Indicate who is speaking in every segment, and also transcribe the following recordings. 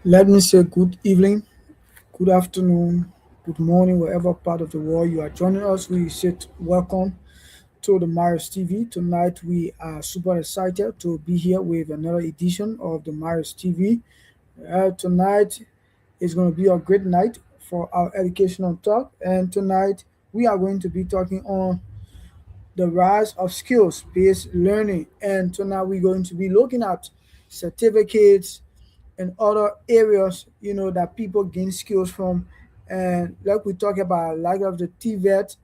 Speaker 1: Let me say good evening, good afternoon, good morning, wherever part of the world you are joining us. We say welcome to the Marius TV. Tonight we are super excited to be here with another edition of the Marius TV. Tonight is going to be a great night for our educational talk, and tonight we are going to be talking on the rise of skills-based learning. And tonight we're going to be looking at certificates and other areas, that people gain skills from. And like we talk about, like of the TVET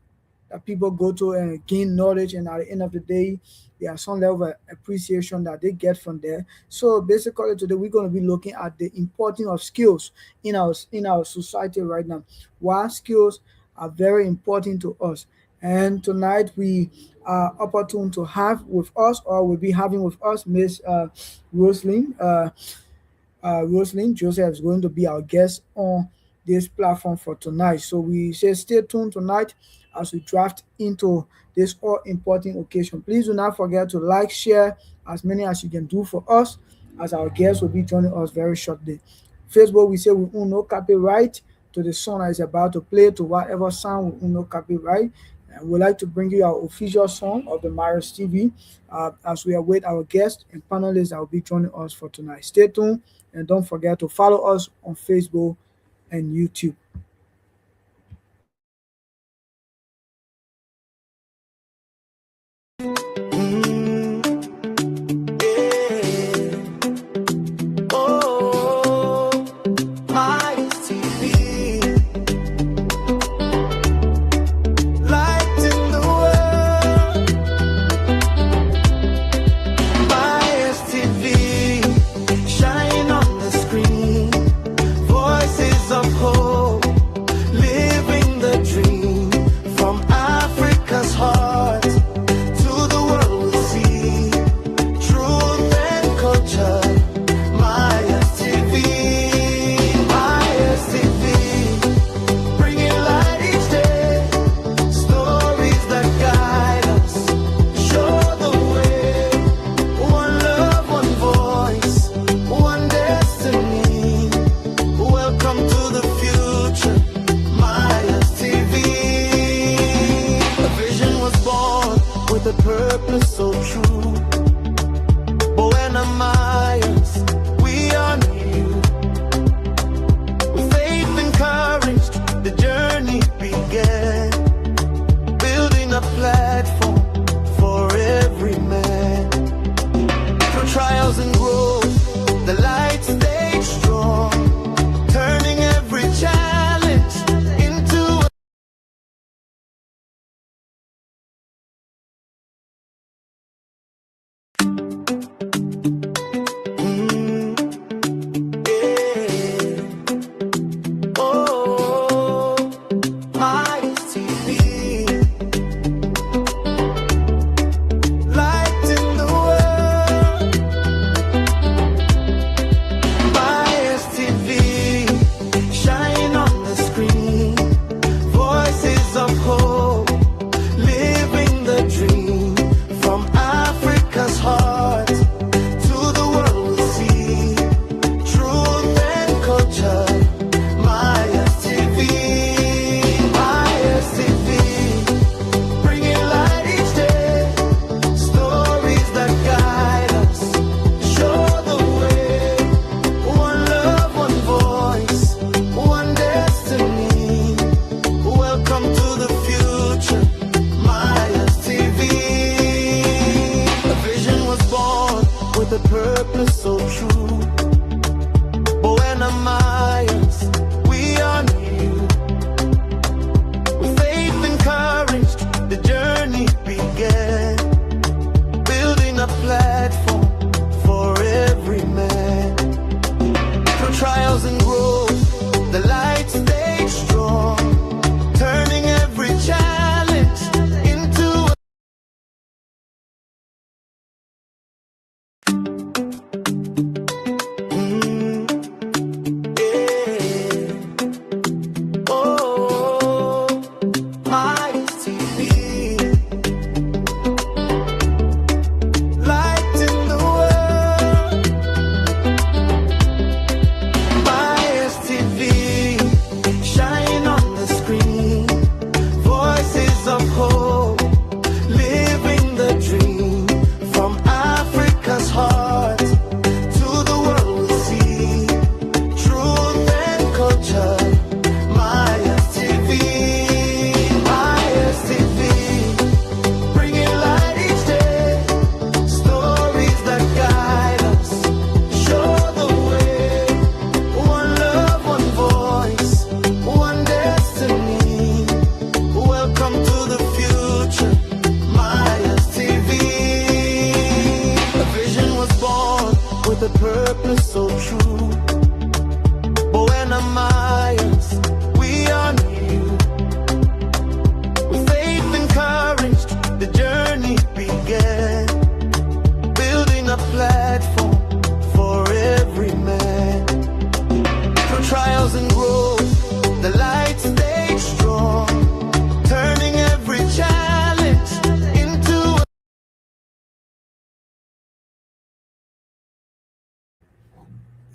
Speaker 1: that people go to and gain knowledge, and at the end of the day, there are some level of appreciation that they get from there. So basically, today we're going to be looking at the importance of skills in our society right now. Why skills are very important to us. And tonight we are opportune to have with us, or will be having with us, Miss Rosalind. Rosalind Joseph is going to be our guest on this platform for tonight. So we say stay tuned tonight as we draft into this all important occasion. Please do not forget to like, share as many as you can do for us, as our guests will be joining us very shortly. Facebook, we say we own no copyright to the song that is about to play, to whatever sound we own no copyright. And we'd like to bring you our official song of the Marius TV as we await our guests and panelists that will be joining us for tonight. Stay tuned and don't forget to follow us on Facebook and YouTube.
Speaker 2: Oh, my TV, light in the world. My TV, shine on the screen. Voices of hope,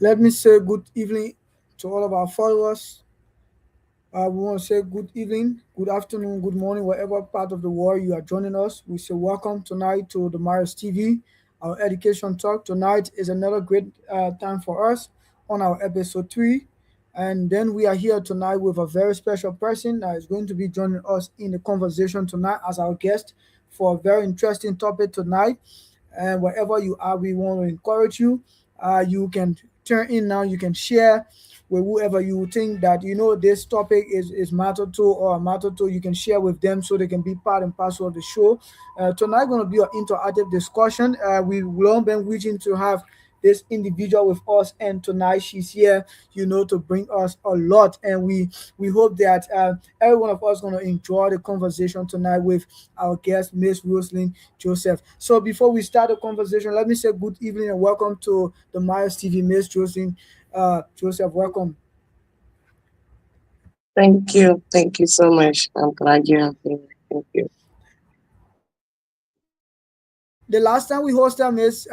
Speaker 1: Let me say good evening to all of our followers. We want to say good evening, good afternoon, good morning, wherever part of the world you are joining us. We say welcome tonight to the Maris TV, our education talk. Tonight is another great time for us on our episode 3. And then we are here tonight with a very special person that is going to be joining us in the conversation tonight as our guest for a very interesting topic tonight. And wherever you are, we want to encourage you. You can turn in now, you can share with whoever you think that this topic is matter to or a matter to. You can share with them so they can be part and parcel of the show. Tonight going to be an interactive discussion. We've long been wishing to have this individual with us, and tonight she's here, to bring us a lot. And we hope that every one of us going to enjoy the conversation tonight with our guest, Miss Roslyn Joseph. So before we start the conversation, let me say good evening and welcome to the Myers TV, Miss Roslyn Joseph. Welcome.
Speaker 3: Thank you. Thank you so much. I'm glad you have me. Thank you.
Speaker 1: The last time we hosted Miss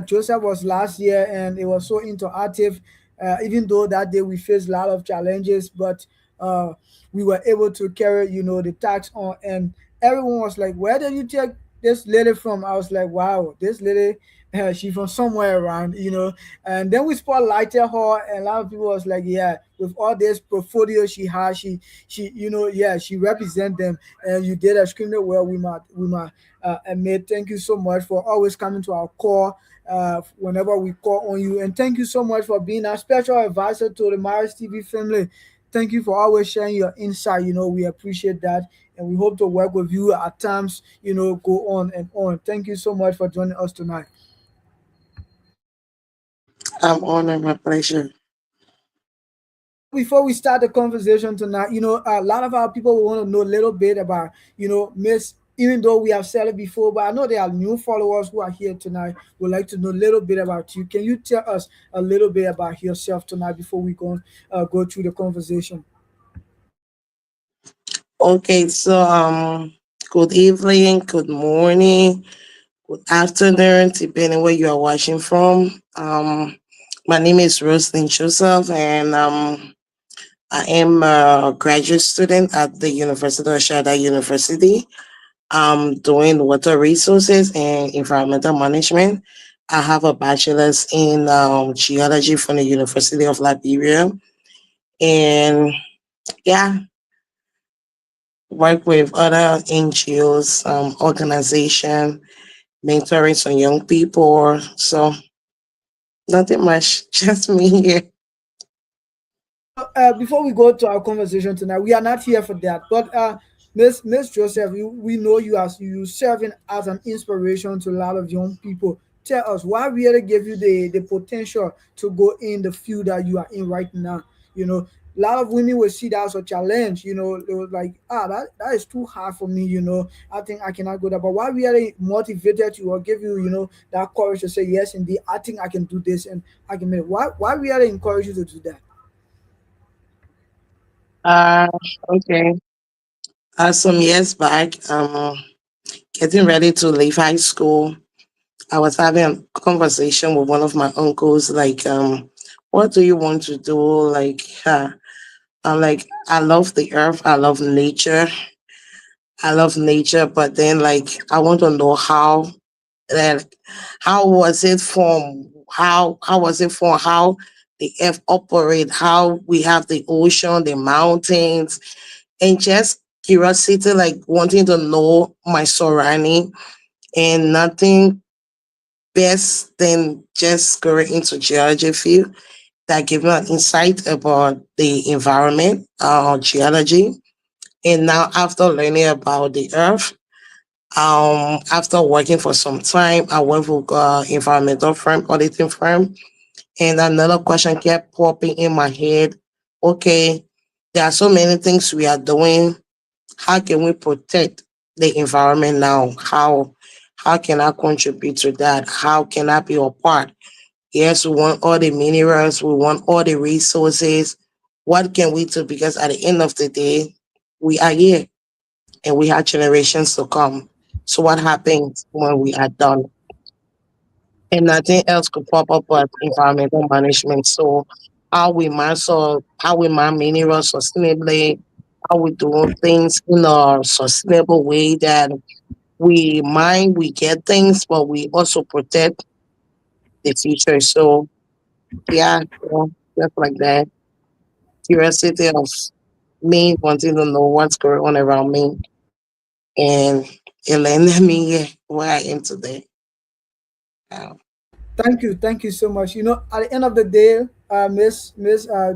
Speaker 1: Joseph was last year, and it was so interactive. Even though that day we faced a lot of challenges, but uh, we were able to carry, the tax on. And everyone was like, "Where did you take this lady from?" I was like, "Wow, this lady, she from somewhere around." And then we spotlighted her, and a lot of people was like, "Yeah, with all this portfolio she has, yeah, she represent them." And you did extremely well. We might and Mate, thank you so much for always coming to our call whenever we call on you. And thank you so much for being a special advisor to the Maris TV family. Thank you for always sharing your insight. We appreciate that. And we hope to work with you at times, go on and on. Thank you so much for joining us tonight.
Speaker 3: I'm honored, my pleasure.
Speaker 1: Before we start the conversation tonight, a lot of our people want to know a little bit about, Miss, even though we have said it before, but I know there are new followers who are here tonight, would like to know a little bit about you. Can you tell us a little bit about yourself tonight before we go through the conversation?
Speaker 3: Okay, so good evening, good morning, good afternoon, depending where you are watching from. My name is Roslyn Joseph, and I am a graduate student at the University of Shada University. I'm doing water resources and environmental management. I have a bachelor's in geology from the University of Liberia, and yeah, work with other NGOs, organization, mentoring some young people. So nothing much, just me here.
Speaker 1: Before we go to our conversation tonight, we are not here for that. But Miss Joseph, we know you as you serving as an inspiration to a lot of young people. Tell us why really gave you the potential to go in the field that you are in right now. A lot of women will see that as a challenge. They was like, that is too hard for me. I think I cannot go there. But why really motivated you or give you, that courage to say yes, indeed, I think I can do this and I can make it. Why really encourage you to do that?
Speaker 3: Uh, okay. Some years back, getting ready to leave high school, I was having a conversation with one of my uncles, like, what do you want to do? Like, I'm like, I love the earth, I love nature, but then like I want to know like how was it formed? How was it formed? How the earth operate? How we have the ocean, the mountains, and just curiosity, like wanting to know my surrounding, and nothing best than just going into geology field that give me an insight about the environment, geology. And now after learning about the earth, after working for some time, I worked with environmental firm, auditing firm, and another question kept popping in my head. Okay, there are so many things we are doing. How can we protect the environment now? How can I contribute to that? How can I be a part? Yes, we want all the minerals, we want all the resources. What can we do? Because at the end of the day, we are here and we have generations to come. So what happens when we are done? and nothing else could pop up but environmental management. So how we mine minerals sustainably, how we do things in a sustainable way that we mine, we get things, but we also protect the future. So yeah, so just like that. Curiosity of me wanting to know what's going on around me and it landed me where I am today. Uh,
Speaker 1: Thank you so much. At the end of the day, Miss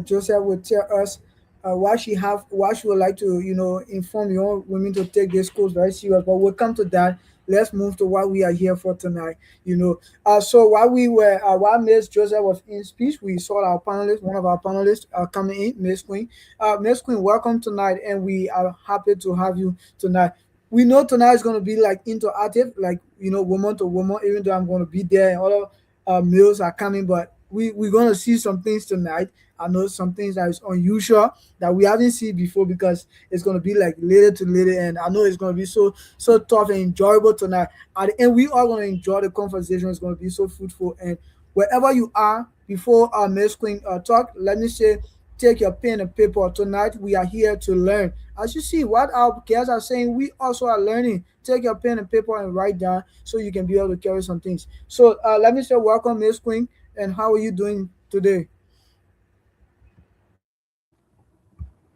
Speaker 1: Joseph will tell us why she would like to inform young women to take this course very serious. But we'll come to that. Let's move to what we are here for tonight. So while Miss Joseph was in speech, we saw our panelist, one of our panelists, coming in, Miss Queen. Miss Queen, welcome tonight, and we are happy to have you tonight. We know tonight is going to be like interactive, like woman to woman. Even though I'm going to be there, and other meals are coming, but we're going to see some things tonight. I know some things that is unusual that we haven't seen before because it's going to be like later to later, and I know it's going to be so tough and enjoyable tonight. At the end, we are going to enjoy the conversation. It's going to be so fruitful, and wherever you are, before Miss Queen talk, let me say, take your pen and paper. Tonight, we are here to learn. As you see, what our guests are saying, we also are learning. Take your pen and paper and write down so you can be able to carry some things. So let me say welcome, Miss Queen, and how are you doing today?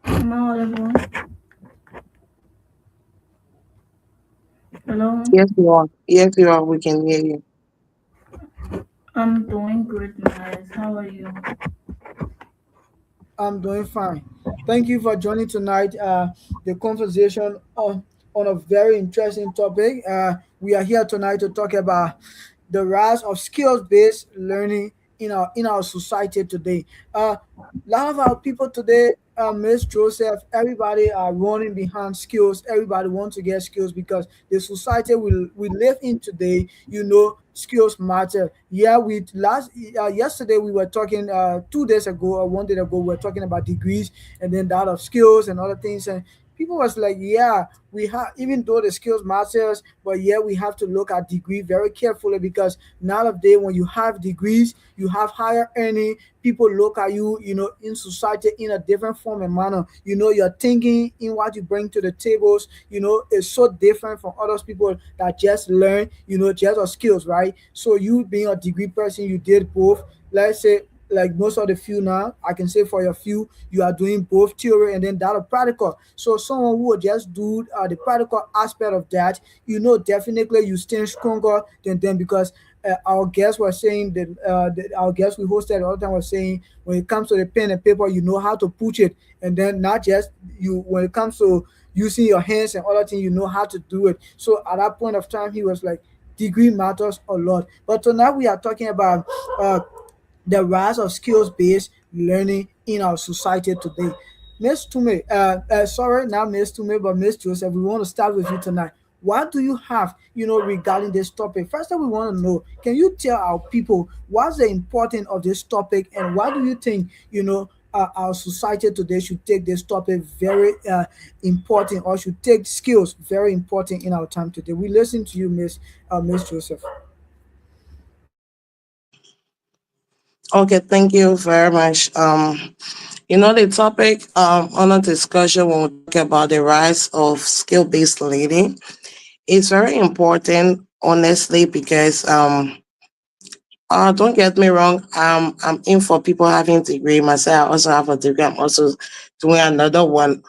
Speaker 4: Am I audible? Hello?
Speaker 3: yes, you are. Yes, you are. We can hear you.
Speaker 4: I'm doing great, guys. How are you?
Speaker 1: I'm doing fine. Thank you for joining tonight. The conversation on a very interesting topic. We are here tonight to talk about the rise of skills-based learning in our society today. A lot of our people today, Miss Joseph, everybody are running behind skills. Everybody wants to get skills because the society we live in today, skills matter. Yeah, we last yesterday we were talking 2 days ago or one day ago we were talking about degrees and then that of skills and other things, and people was like, yeah, we have, even though the skills matters, but yeah, we have to look at degree very carefully because nowadays when you have degrees, you have higher earning. People look at you, in society in a different form and manner. Your thinking in what you bring to the tables, is so different from other people that just learn, just a skills, right? So you being a degree person, you did both. Let's say like most of the few now, I can say for your few, you are doing both theory and then that of practical. So someone who will just do the practical aspect of that, definitely you stand stronger than them because our guests were saying that our guests we hosted all the time was saying when it comes to the pen and paper, you know how to push it, and then not just you when it comes to using your hands and other things, you know how to do it. So at that point of time, he was like, degree matters a lot. But tonight we are talking about the rise of skills-based learning in our society today. Miss Tume, sorry, not Miss Tume, but Miss Joseph, we want to start with you tonight. What do you have, regarding this topic? First, we want to know, can you tell our people what's the importance of this topic and why do you think, our society today should take this topic very important or should take skills very important in our time today? We listen to you, Miss Joseph.
Speaker 3: Okay, thank you very much. The topic on a discussion when we talk about the rise of skill-based learning is very important, honestly, because don't get me wrong, I'm in for people having degree. Myself, I also have a degree. I'm also doing another one.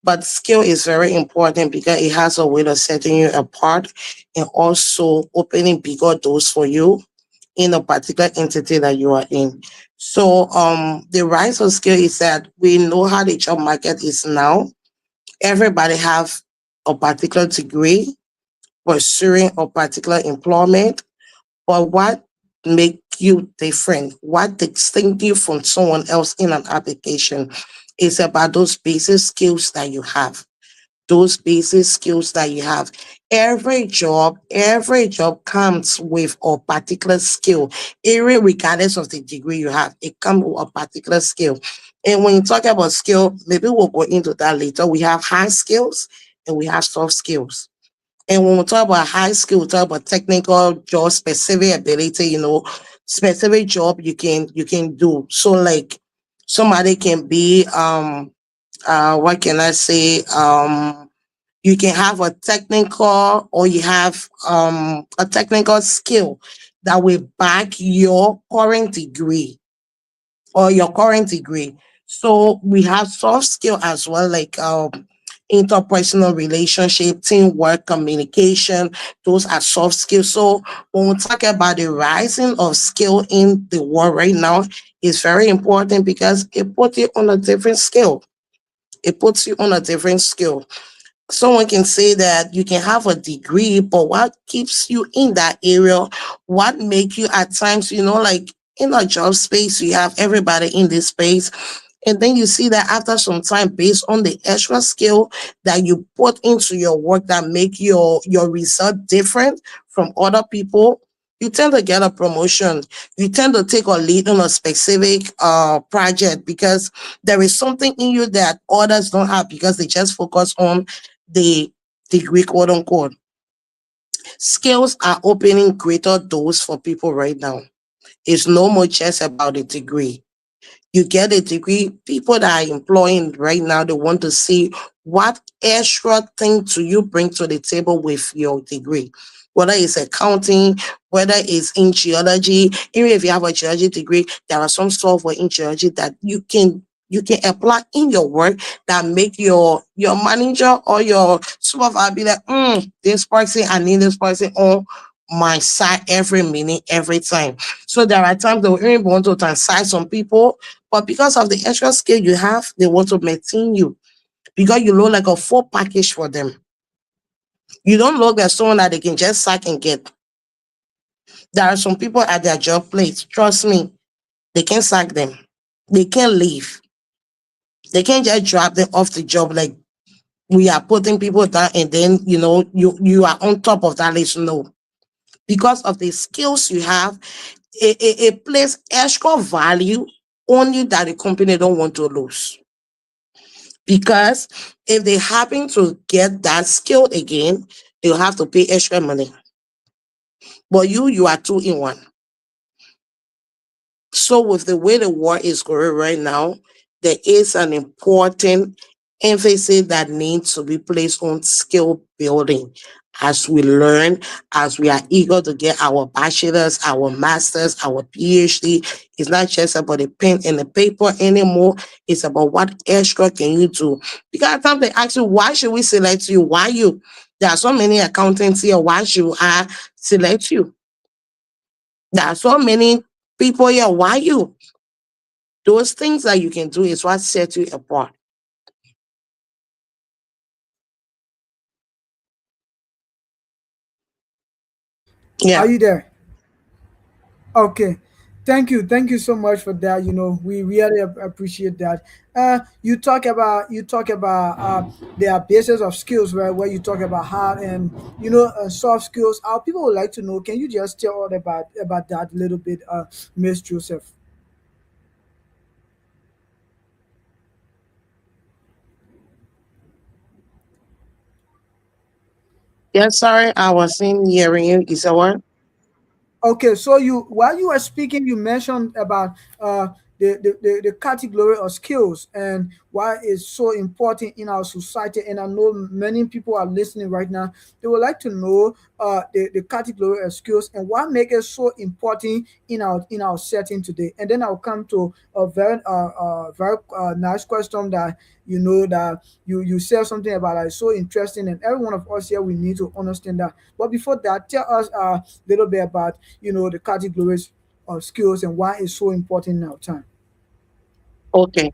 Speaker 3: But skill is very important because it has a way of setting you apart and also opening bigger doors for you in a particular entity that you are in. So the rise of skill is that we know how the job market is now. Everybody have a particular degree pursuing a particular employment, but what make you different? What distinct you from someone else in an application is about those basic skills that you have. Those basic skills that you have. Every job comes with a particular skill, even regardless of the degree you have. It comes with a particular skill. And when you talk about skill, maybe we'll go into that later. We have hard skills and we have soft skills. And when we talk about high skill, we talk about technical job, specific ability, specific job you can do. So like somebody can be what can I say? You can have a technical or you have a technical skill that will back your current degree or your current degree. So we have soft skill as well, like interpersonal relationship, teamwork, communication. Those are soft skills. So when we talk about the rising of skill in the world right now, it's very important because it puts you on a different scale. It puts you on a different scale. Someone can say that you can have a degree, but what keeps you in that area? What make you at times, like in a job space, you have everybody in this space. And then you see that after some time, based on the extra skill that you put into your work that make your result different from other people, you tend to get a promotion. You tend to take a lead on a specific project because there is something in you that others don't have because they just focus on the degree, quote unquote. Skills are opening greater doors for people right now. It's no more just about the degree. You get a degree, people that are employing right now, they want to see what extra thing do you bring to the table with your degree. Whether it's accounting, whether it's in geology, even if you have a geology degree, there are some software in geology that you can apply in your work that make your manager or your supervisor be like, this person, I need this person on my side every minute, every time. So there are times they will even want to transfer some people, but because of the extra skill you have, they want to maintain you because you look like a full package for them. You don't look like someone that they can just sack and get. There are some people at their job place, trust me, they can sack them. They can't leave. They can't just drop them off the job like we are putting people down and then you are on top of that list. No. Because of the skills you have, it plays extra value on you that the company don't want to lose. Because if they happen to get that skill again, they'll have to pay extra money. But you are two in one. So with the way the war is going right now, there is an important emphasis that needs to be placed on skill building as we learn, as we are eager to get our bachelor's, our master's, our PhD. It's not just about the pen and the paper anymore. It's about what extra can you do. Because at times they ask you, why should we select you? Why you? There are so many accountants here. Why should I select you? There are so many people here. Why you? Those things that you can do is what sets you apart.
Speaker 1: Are
Speaker 3: Yeah.
Speaker 1: you there? Okay. Thank you so much for that. We really appreciate that. You talk about the basis of skills, right? Where you talk about hard and soft skills. Our people would like to know. Can you just tell us about that a little bit, Miss Joseph?
Speaker 3: Yeah, sorry, I wasn't hearing you. Is that what?
Speaker 1: Okay, so while you were speaking, you mentioned about the category of skills and why it's so important in our society. And I know many people are listening right now. They would like to know the category of skills and what makes it so important in our setting today. And then I'll come to a very nice question that that you said something about that is so interesting, and every one of us here we need to understand that. But before that, tell us a little bit about the categories of skills and why it's so important in our time.
Speaker 3: Okay.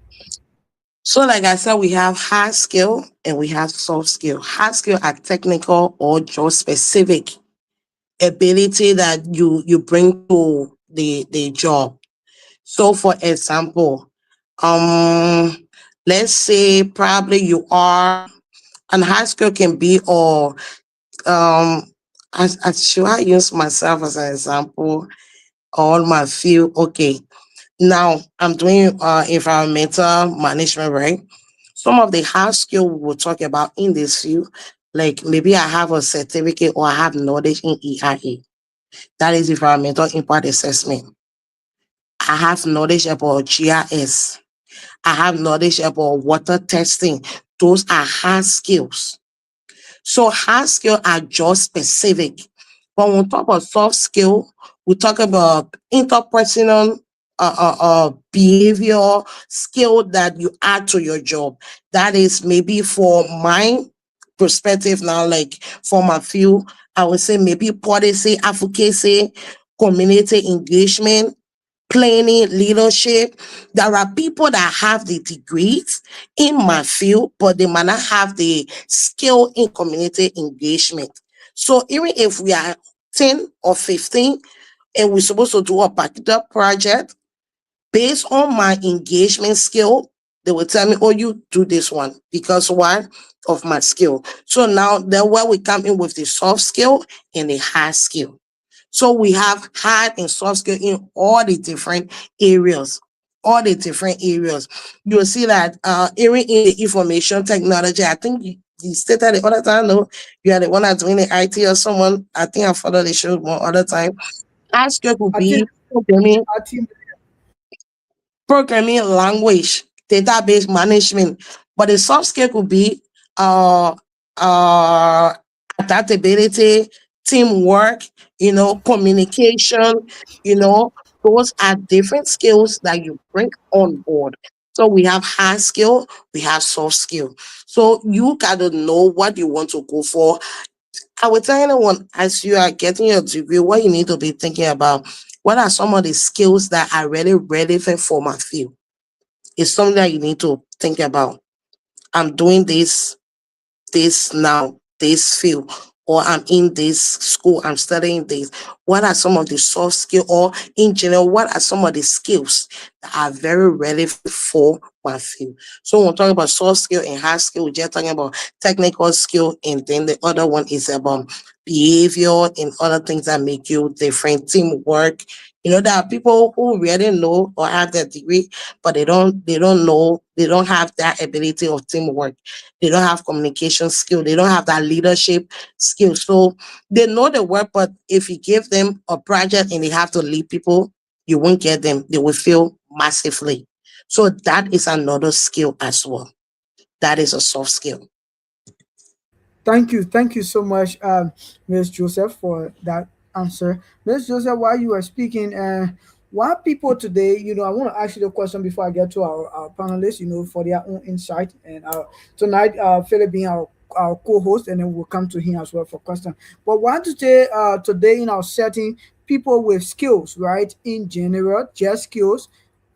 Speaker 3: So like I said, we have hard skill and we have soft skill. Hard skill are technical or job specific ability that you bring to the job. So for example, um let's say probably you are and high skill can be or as should I use myself as an example on my field? Okay. Now I'm doing environmental management, right? Some of the hard skill we will talk about in this field Like maybe I have a certificate or I have knowledge in EIA. That is environmental impact assessment. I have knowledge about GIS. I have knowledge about water testing. Those are hard skills. So hard skill are just specific. But when we talk about soft skill, we talk about interpersonal behavior skill that you add to your job. That is maybe for my perspective now, like for my field, I would say maybe policy advocacy, community engagement, planning, leadership. There are people that have the degrees in my field, but they might not have the skill in community engagement. So even if we are 10 or 15 and we're supposed to do a particular project based on my engagement skill, they will tell me, oh, you do this one because why? Of my skill. So now that's where we come in with the soft skill and the hard skill. So we have hard and soft skill in all the different areas. All the different areas. You'll see that even in the information technology, I think you stated the other time, no, you are the one that's doing the IT or someone. I think I follow the show more other time. Hard skill could
Speaker 1: I think
Speaker 3: be programming,
Speaker 1: our team.
Speaker 3: programming language, database management. But the soft skill could be uh uh adaptability, teamwork, communication, you know, those are different skills that you bring on board. So we have hard skill, we have soft skill. So you gotta know what you want to go for. I would tell anyone as you are getting your degree, what you need to be thinking about. What are some of the skills that are really relevant for my field? It's something that you need to think about. I'm doing this now, this field, or I'm in this school, I'm studying this. What are some of the soft skills, or in general, what are some of the skills that are very relevant for my field? So when we're talking about soft skill and hard skill, we're just talking about technical skill, and then the other one is about behavior and other things that make you different, teamwork. There are people who really know or have that degree, but they don't know, they don't have that ability of teamwork. They don't have communication skill. They don't have that leadership skill. So they know the work, but if you give them a project and they have to lead people, you won't get them. They will fail massively. So that is another skill as well. That is a soft skill.
Speaker 1: Thank you so much, Ms. Joseph, for that answer. Ms. Joseph, while you were speaking, why people today, I want to ask you the question before I get to our panelists, for their own insight. And tonight, Philip being our co-host, and then we'll come to him as well for question. But why today in our setting, people with skills, right, in general, just skills,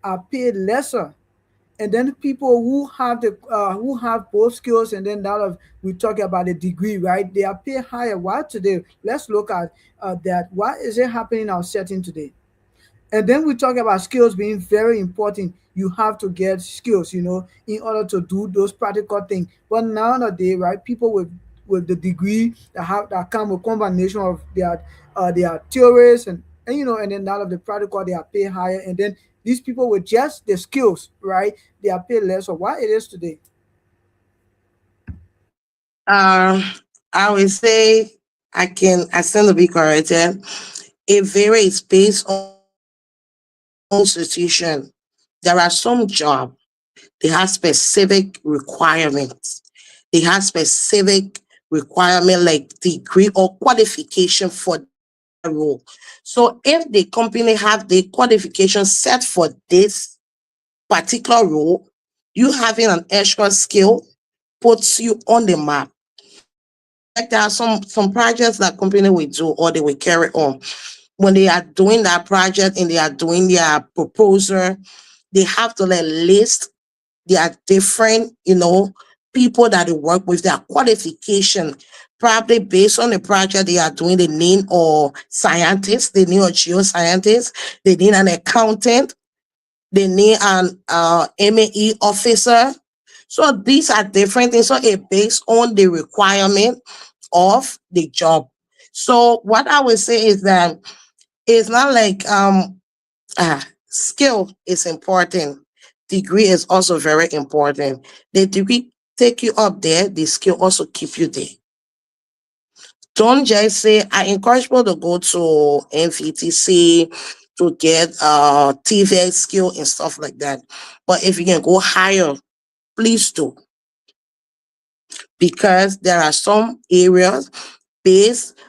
Speaker 1: are paid lesser, and then people who have both skills, and then that of we talk about the degree, right, they are paid higher. Why today? Let's look at that. Why is it happening in our setting today? And then we talk about skills being very important. You have to get skills, in order to do those practical things. But nowadays, right, people with the degree that come with combination of their theories, and then out of the practical they are paid higher. And then these people with just the skills, right, they are paid less. So why it is today?
Speaker 3: Uh, I would say I stand to be corrected. It varies based on institution. There are some job they have specific requirements. They have specific requirement like degree or qualification for that role. So if the company have the qualification set for this particular role, you having an extra skill puts you on the map. Like there are some projects that company will do or they will carry on. When they are doing that project and they are doing their proposal, they have to like list their different, people that they work with, their qualification, probably based on the project they are doing, they need or scientist, they need a geoscientist, they need an accountant, they need an MAE officer. So these are different things. So it based on the requirement of the job. So what I would say is that it's not like skill is important. Degree is also very important. The degree take you up there, the skill also keep you there. Don't just say, I encourage people to go to NVTC to get TV skill and stuff like that. But if you can go higher, please do, because there are some areas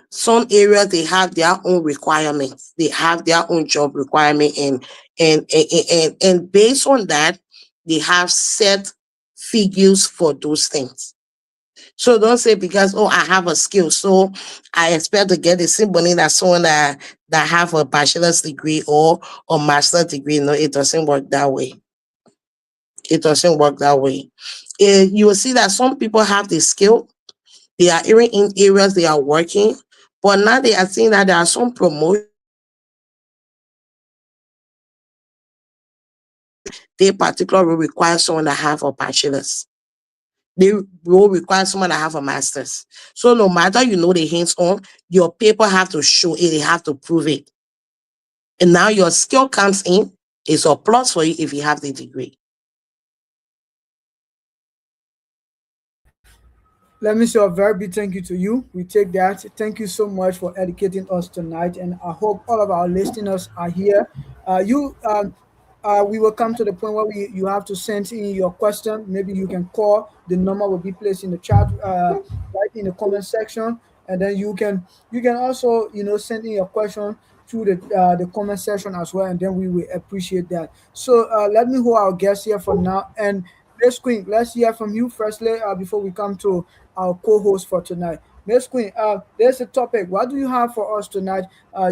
Speaker 3: some areas they have their own requirements, they have their own job requirement, and based on that they have set figures for those things. So don't say because, oh, I have a skill, so I expect to get the same money that someone that have a bachelor's degree or master's degree. No, it doesn't work that way. It doesn't work that way. You will see that some people have the skill, they are even in areas they are working, but now they are seeing that there are some promotions they particularly will require someone that have a bachelor's. They will require someone that have a master's. So no matter you know the hands on, your paper have to show it, they have to prove it. And now your skill comes in, it's a plus for you if you have the degree.
Speaker 1: Let me say a very big thank you to you. We take that. Thank you so much for educating us tonight, and I hope all of our listeners are here. We will come to the point where you have to send in your question. Maybe you can call. The number will be placed in the chat, right in the comment section, and then you can also send in your question through the comment section as well, and then we will appreciate that. So let me hold our guest here for now, and Miss Queen, let's hear from you firstly before we come to our co-host for tonight. Miss Queen, there's a topic. What do you have for us tonight?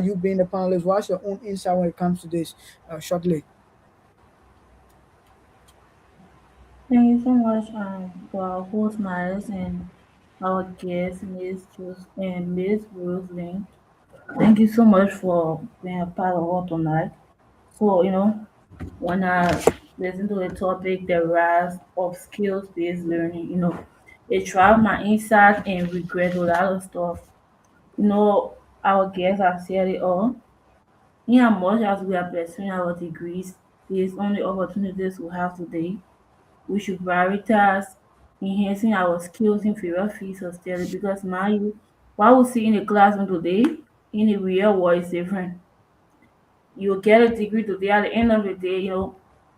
Speaker 1: You being the panelist, what's your own insight when it comes to this? Shortly.
Speaker 4: Thank you so much for our host Miles and our guest Miss Rosalind. Thank you so much for being a part of all tonight. So, when I listen to the topic, the rise of skills-based learning, it drives my insight and regret a lot of stuff. Our guests have said it all. In as much as we are pursuing our degrees based on the opportunities we have today, we should prioritize enhancing our skills in various fields of study because now what we see in the classroom today, in the real world is different. You'll get a degree today at the end of the day,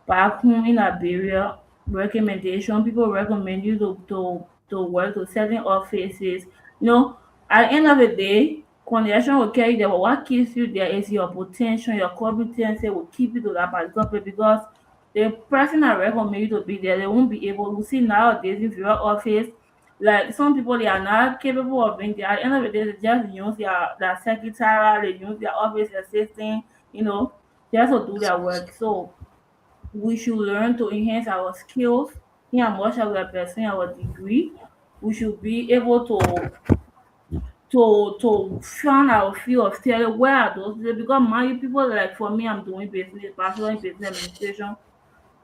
Speaker 4: back home in Liberia, recommendation, people recommend you to work to certain offices. You know, at the end of the day, connection will carry you there, but what keeps you there is your potential, your competency will keep you to that particular place because the person that recommend you to be there, they won't be able to see nowadays if you're office. Like some people, they are not capable of being there. At the end of the day, they just use their secretary, they use their office assistant, just to do their work. So we should learn to enhance our skills in as much as we are pursuing our degree. We should be able to find our field of study. Where are those places? Because my people, like for me, I'm doing business, bachelor in business administration.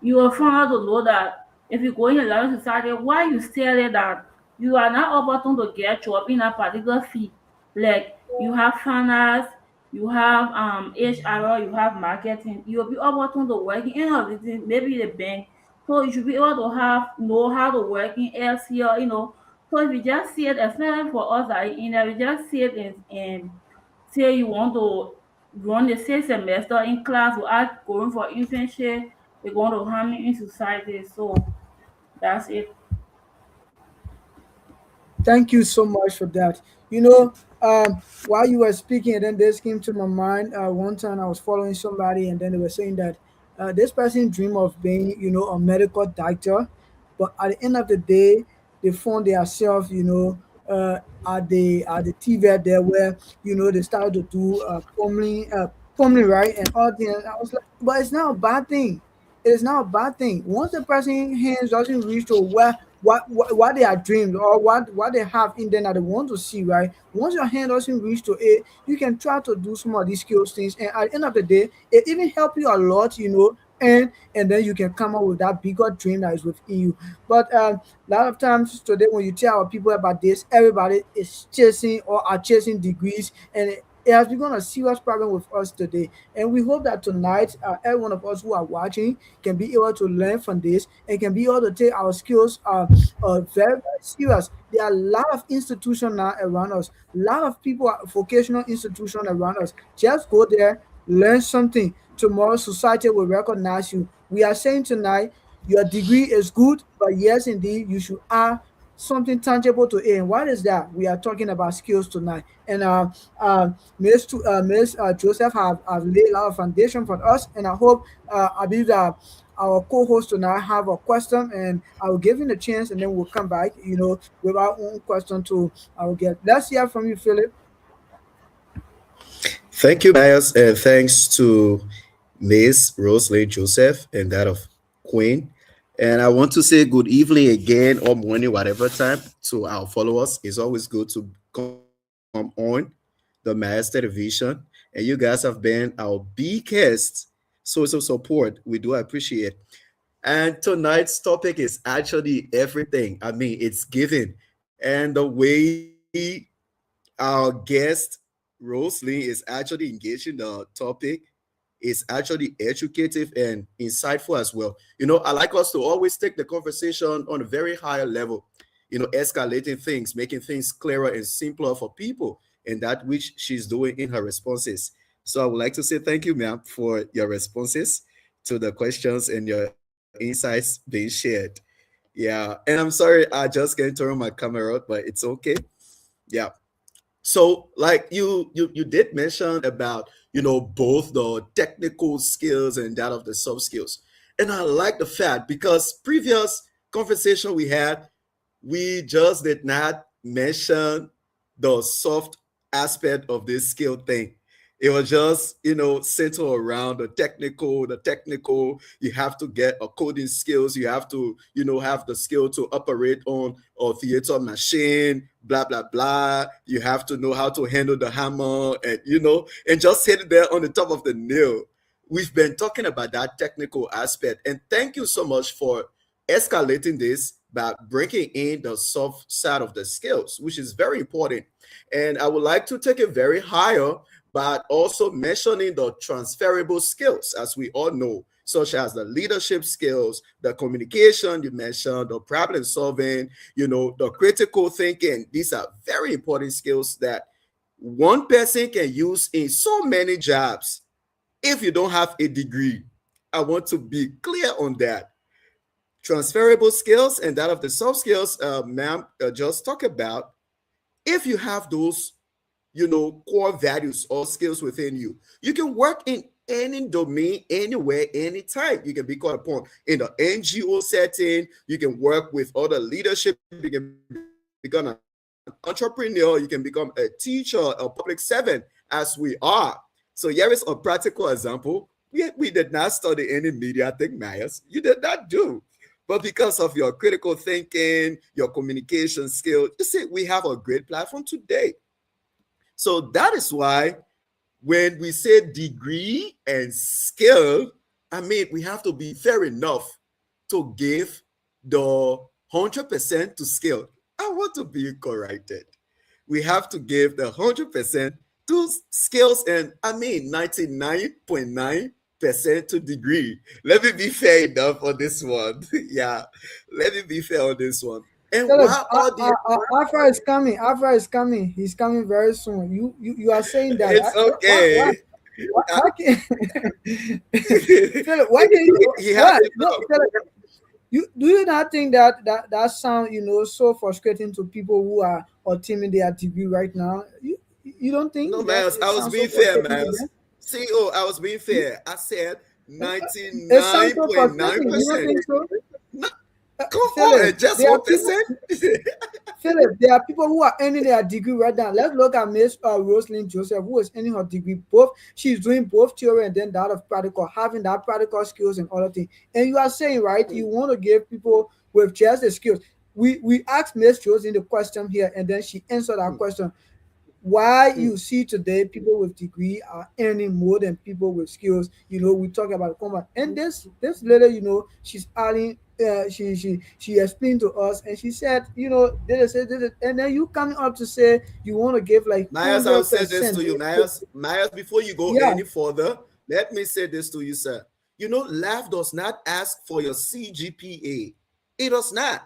Speaker 4: You will find out to know that if you go in a learning society, why you study that you are not able to get job in a particular field. Like you have finance, you have HR, you have marketing, you'll be able to work in any of these things, maybe the bank. So you should be able to know how to work in LCL. So if you just see it, especially for us that are in there, we just see it in say you want to run the same semester in class without going for internship, they're going to harm you in society. So that's it.
Speaker 1: Thank you so much for that. While you were speaking, and then this came to my mind. One time I was following somebody, and then they were saying that this person dream of being, a medical doctor, but at the end of the day, they found themselves, at the TV there where they started to do plumbing, right, and all the. I was like, but it's not a bad thing. It is not a bad thing. Once the person hands doesn't reach to where what they are dreamed or what they have in them that they want to see, right? Once your hand doesn't reach to it, you can try to do some of these skills things, and at the end of the day, it even help you a lot, and then you can come up with that bigger dream that is within you. But a lot of times today, when you tell our people about this, everybody is chasing or are chasing degrees, and It has become a serious problem with us today. And we hope that tonight, every one of us who are watching can be able to learn from this and can be able to take our skills very, very serious. There are a lot of institutions now around us, a lot of people, vocational institutions around us. Just go there, learn something. Tomorrow, society will recognize you. We are saying tonight, your degree is good, but yes, indeed, you should add something tangible to it. And what is that? We are talking about skills tonight. And Ms. Joseph have laid a lot of foundation for us. And I believe that our co-host tonight have a question, and I will give him a chance, and then we'll come back, with our own question to our guest. Let's hear from you, Philip.
Speaker 5: Thank you, Myers, and thanks to Miss Rosalie Joseph and that of Queen. And I want to say good evening again or morning, whatever time, to our followers. It's always good to come on the Myers Television. And you guys have been our biggest source of support. We do appreciate. And tonight's topic is actually everything. I mean, it's given. And the way our guest Rosalie is actually engaging the topic is actually educative and insightful as well. I like us to always take the conversation on a very higher level, escalating things, making things clearer and simpler for people, and that which she's doing in her responses. So I would like to say thank you, ma'am, for your responses to the questions and your insights being shared. Yeah, and I'm sorry I just can't turn my camera out, but it's okay. Yeah. So like you did mention about both the technical skills and that of the soft skills, and I like the fact because previous conversation we had, we just did not mention the soft aspect of this skill thing. It was just centered around the technical. You have to get a coding skills, you have to have the skill to operate on a theater machine, blah blah blah. You have to know how to handle the hammer, and and just hit it there on the top of the nail. We've been talking about that technical aspect, and thank you so much for escalating this by bringing in the soft side of the skills, which is very important. And I would like to take it very higher, but also mentioning the transferable skills, as we all know, such as the leadership skills, the communication you mentioned, the problem solving, the critical thinking. These are very important skills that one person can use in so many jobs if you don't have a degree. I want to be clear on that. Transferable skills and that of the soft skills, ma'am, just talk about. If you have those, core values or skills within you, you can work in any domain, anywhere, anytime. You can be called upon in the NGO setting. You can work with other leadership. You can become an entrepreneur. You can become a teacher, a public servant, as we are. So here is a practical example. We did not study any media thing, Myers. You did not do. But because of your critical thinking, your communication skill, you see, we have a great platform today. So that is why when we say degree and skill, I mean, we have to be fair enough to give the 100% to skill. I want to be corrected. We have to give the 100% to skills, and I mean 99.9% to degree. Let me be fair enough on this one. Yeah, let me be fair on this one. And
Speaker 1: Philip,
Speaker 5: while all the
Speaker 1: Afra is coming. Afra is coming. He's coming very soon. You are saying that.
Speaker 5: it's okay.
Speaker 1: Why can Philip? Why
Speaker 5: he,
Speaker 1: can you?
Speaker 5: he has
Speaker 1: What?
Speaker 5: to
Speaker 1: No,
Speaker 5: know.
Speaker 1: Philip. Do you not think that sound so frustrating to people who are obtaining their degree right now? You don't
Speaker 5: No,
Speaker 1: think that
Speaker 5: Miles,
Speaker 1: it
Speaker 5: I was
Speaker 1: sounds so
Speaker 5: being fair,
Speaker 1: frustrating to
Speaker 5: Miles.
Speaker 1: them?
Speaker 5: CEO, I was being fair. I said
Speaker 1: It sounds so frustrating. You don't
Speaker 5: 99.9%.
Speaker 1: think so?
Speaker 5: No, come on,
Speaker 1: Philip,
Speaker 5: just
Speaker 1: there are people.
Speaker 5: 1%.
Speaker 1: Philip, there are people who are earning their degree right now. Let's look at Miss Rosalind Joseph, who is earning her degree. Both she's doing both theory and then that of practical, having that practical skills and other things. And you are saying, right, you want to give people with just the skills. We asked Miss Josie the question here, and then she answered our question. Why you see today people with degree are earning more than people with skills. We talk about combat, and this lady, she's adding she explained to us, and she said, this, and then you coming up to say you want to give like
Speaker 5: Myers, I'll
Speaker 1: hundred
Speaker 5: say this
Speaker 1: percent.
Speaker 5: to you, Myers. Myers, before you go
Speaker 1: Yeah,
Speaker 5: any further, let me say this to you, sir. You know, life does not ask for your CGPA. It does not.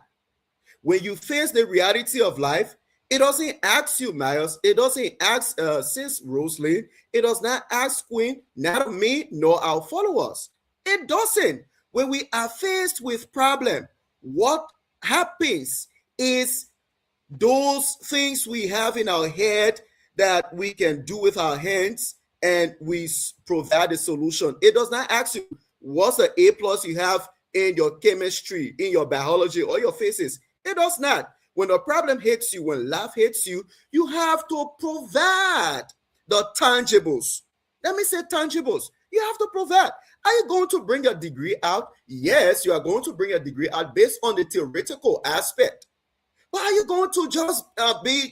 Speaker 5: When you face the reality of life, it doesn't ask you, Miles. It doesn't ask Sis Rosalind. It does not ask Queen, neither me nor our followers. It doesn't. When we are faced with problem, what happens is those things we have in our head that we can do with our hands, and we provide a solution. It does not ask you what's the A plus you have in your chemistry, in your biology, or your physics. It does not. When a problem hits you, when life hits you, you have to provide the tangibles. Let me say tangibles. You have to provide. Are you going to bring a degree out? Yes, you are going to bring a degree out based on the theoretical aspect. But are you going to just be,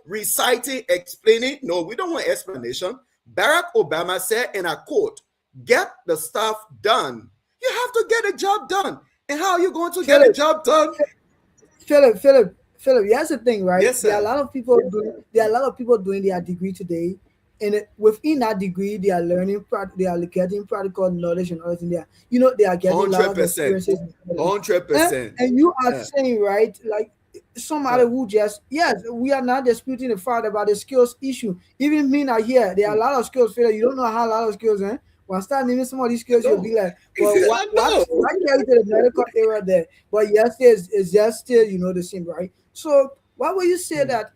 Speaker 5: reciting, explaining? No, we don't want explanation. Barack Obama said, and I quote, get the stuff done. You have to get a job done. And how are you going to get a
Speaker 1: Philip,
Speaker 5: job done?
Speaker 1: Philip. Here's the thing, right?
Speaker 5: Yes,
Speaker 1: There are a
Speaker 5: sir.
Speaker 1: lot of people doing. There are a lot of people doing their degree today, and within that degree, they are learning. They are getting practical knowledge and everything. There, they are getting a lot of
Speaker 5: 100%.
Speaker 1: experiences.
Speaker 5: 100%.
Speaker 1: And you are
Speaker 5: Uh,
Speaker 1: saying, right, like somebody
Speaker 5: uh,
Speaker 1: who just, yes, we are not disputing the fact about the skills issue. Even me not here, there are a
Speaker 5: mm,
Speaker 1: lot of skills. Philip, you don't know how a lot of skills, eh? When I start naming some of these skills, you'll be
Speaker 5: no.
Speaker 1: like, well, what
Speaker 5: I
Speaker 1: what
Speaker 5: know.
Speaker 1: what carried to the medical era there? But yes, it's just still, the same, right? So why would you say
Speaker 5: Mm,
Speaker 1: that,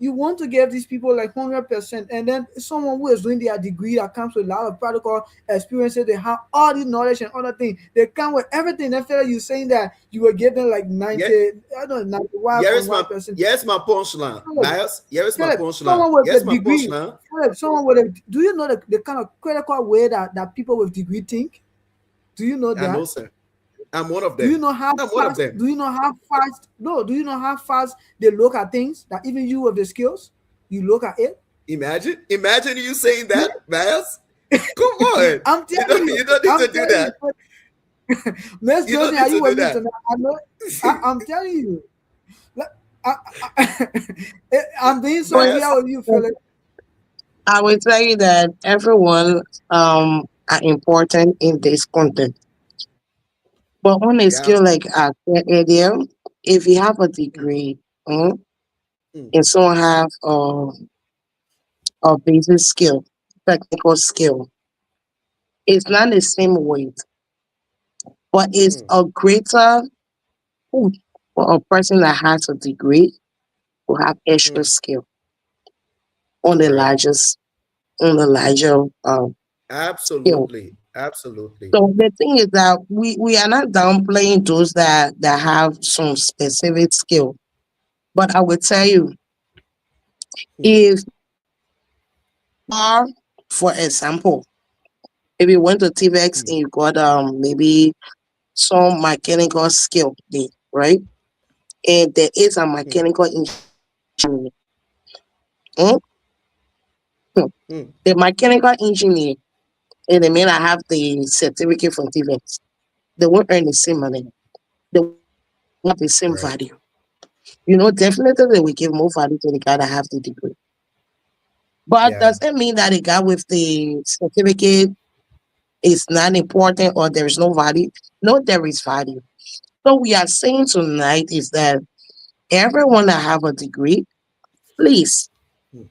Speaker 1: you want to give these people like 100%, and then someone who is doing their degree that comes with a lot of practical experiences, they have all the knowledge and other things, they come with everything. Then feel like you saying that you were given like
Speaker 5: yeah,
Speaker 1: 90, I don't know, 91
Speaker 5: here
Speaker 1: point
Speaker 5: is my
Speaker 1: one percent.
Speaker 5: here's my punchline.
Speaker 1: Philip,
Speaker 5: Miles, here is my
Speaker 1: Philip,
Speaker 5: punchline.
Speaker 1: someone with
Speaker 5: Here's
Speaker 1: a
Speaker 5: my
Speaker 1: degree,
Speaker 5: punchline.
Speaker 1: Philip, someone with a, do you know the kind of critical way that people with degree think? Do you know
Speaker 5: I know,
Speaker 1: that?
Speaker 5: sir. I'm one of
Speaker 1: Do you
Speaker 5: them.
Speaker 1: know how
Speaker 5: I'm one of
Speaker 1: fast?
Speaker 5: them.
Speaker 1: Do you know how fast? No. Do you know how fast they look at things? That even you with the skills, you look at it.
Speaker 5: Imagine you saying
Speaker 1: Do
Speaker 5: that, Miles. Come on.
Speaker 1: I'm
Speaker 5: You
Speaker 1: telling
Speaker 5: don't
Speaker 1: you.
Speaker 5: you don't need
Speaker 1: I'm
Speaker 5: to do
Speaker 1: telling you.
Speaker 5: that.
Speaker 1: Miss
Speaker 5: You don't
Speaker 1: Josie,
Speaker 5: need
Speaker 1: are you
Speaker 5: to do
Speaker 1: with me
Speaker 5: that.
Speaker 1: tonight? I know. I'm telling you. Like, I'm being so
Speaker 3: But
Speaker 1: real
Speaker 5: Miles.
Speaker 1: with you, Philip.
Speaker 3: I will tell you that everyone are important in this content. But on a
Speaker 5: Yeah.
Speaker 3: skill like I said earlier, if you have a
Speaker 5: Mm,
Speaker 3: degree,
Speaker 5: mm,
Speaker 3: and someone have a basic skill, technical skill, it's not the same weight, but it's
Speaker 5: mm,
Speaker 3: a greater push for a person that has a degree to have extra
Speaker 5: mm.
Speaker 3: skill on the
Speaker 5: Correct.
Speaker 3: largest on the larger skill.
Speaker 5: Absolutely. Absolutely.
Speaker 3: So the thing is that we are not downplaying those that have some specific skill. But I will tell you,
Speaker 5: Mm,
Speaker 3: if are, for example, if you went to TVX
Speaker 5: mm,
Speaker 3: and you got maybe some mechanical skill there, right? And there is a
Speaker 5: mm,
Speaker 3: mechanical engineer. mm, hmm,
Speaker 5: mm,
Speaker 3: The mechanical engineer and the man I have the certificate from TVX, they won't earn the same money. They won't have the same value.
Speaker 5: right.
Speaker 3: Definitely they will give more value to the guy that have the degree. But
Speaker 5: Yeah.
Speaker 3: does it mean that the guy with the certificate is not important or there is no value? No, there is value. So we are saying tonight is that everyone that have a degree, please
Speaker 5: Mm,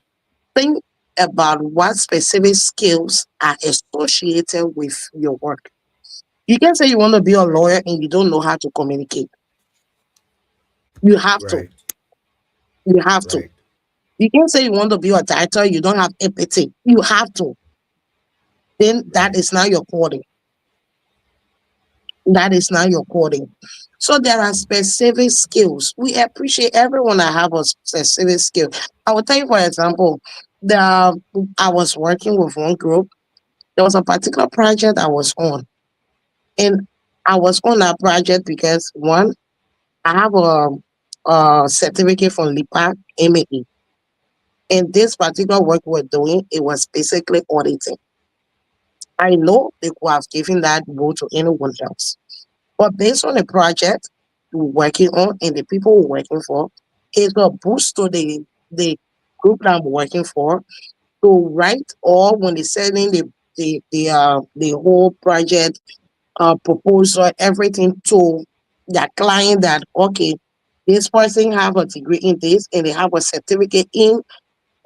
Speaker 3: think about what specific skills are associated with your work. You can say you want to be a lawyer and you don't know how to communicate. You have to.
Speaker 5: right.
Speaker 3: You have to.
Speaker 5: Right.
Speaker 3: You can say you want to be a doctor, you don't have empathy. You have to. Then that
Speaker 5: Right.
Speaker 3: is not your calling. That is not your calling. So there are specific skills. We appreciate everyone that have a specific skill. I will tell you, for example, the I was working with one group. There was a particular project I was on, and I was on that project because one, I have a certificate from LIPA MAE, and this particular work we're doing, it was basically auditing. I know they could have given that role to anyone else. But based on the project we're working on and the people we're working for, it's a boost to the group that I'm working for to write, or when they're sending the whole project proposal, everything to their client, that okay, this person have a degree in this and they have a certificate in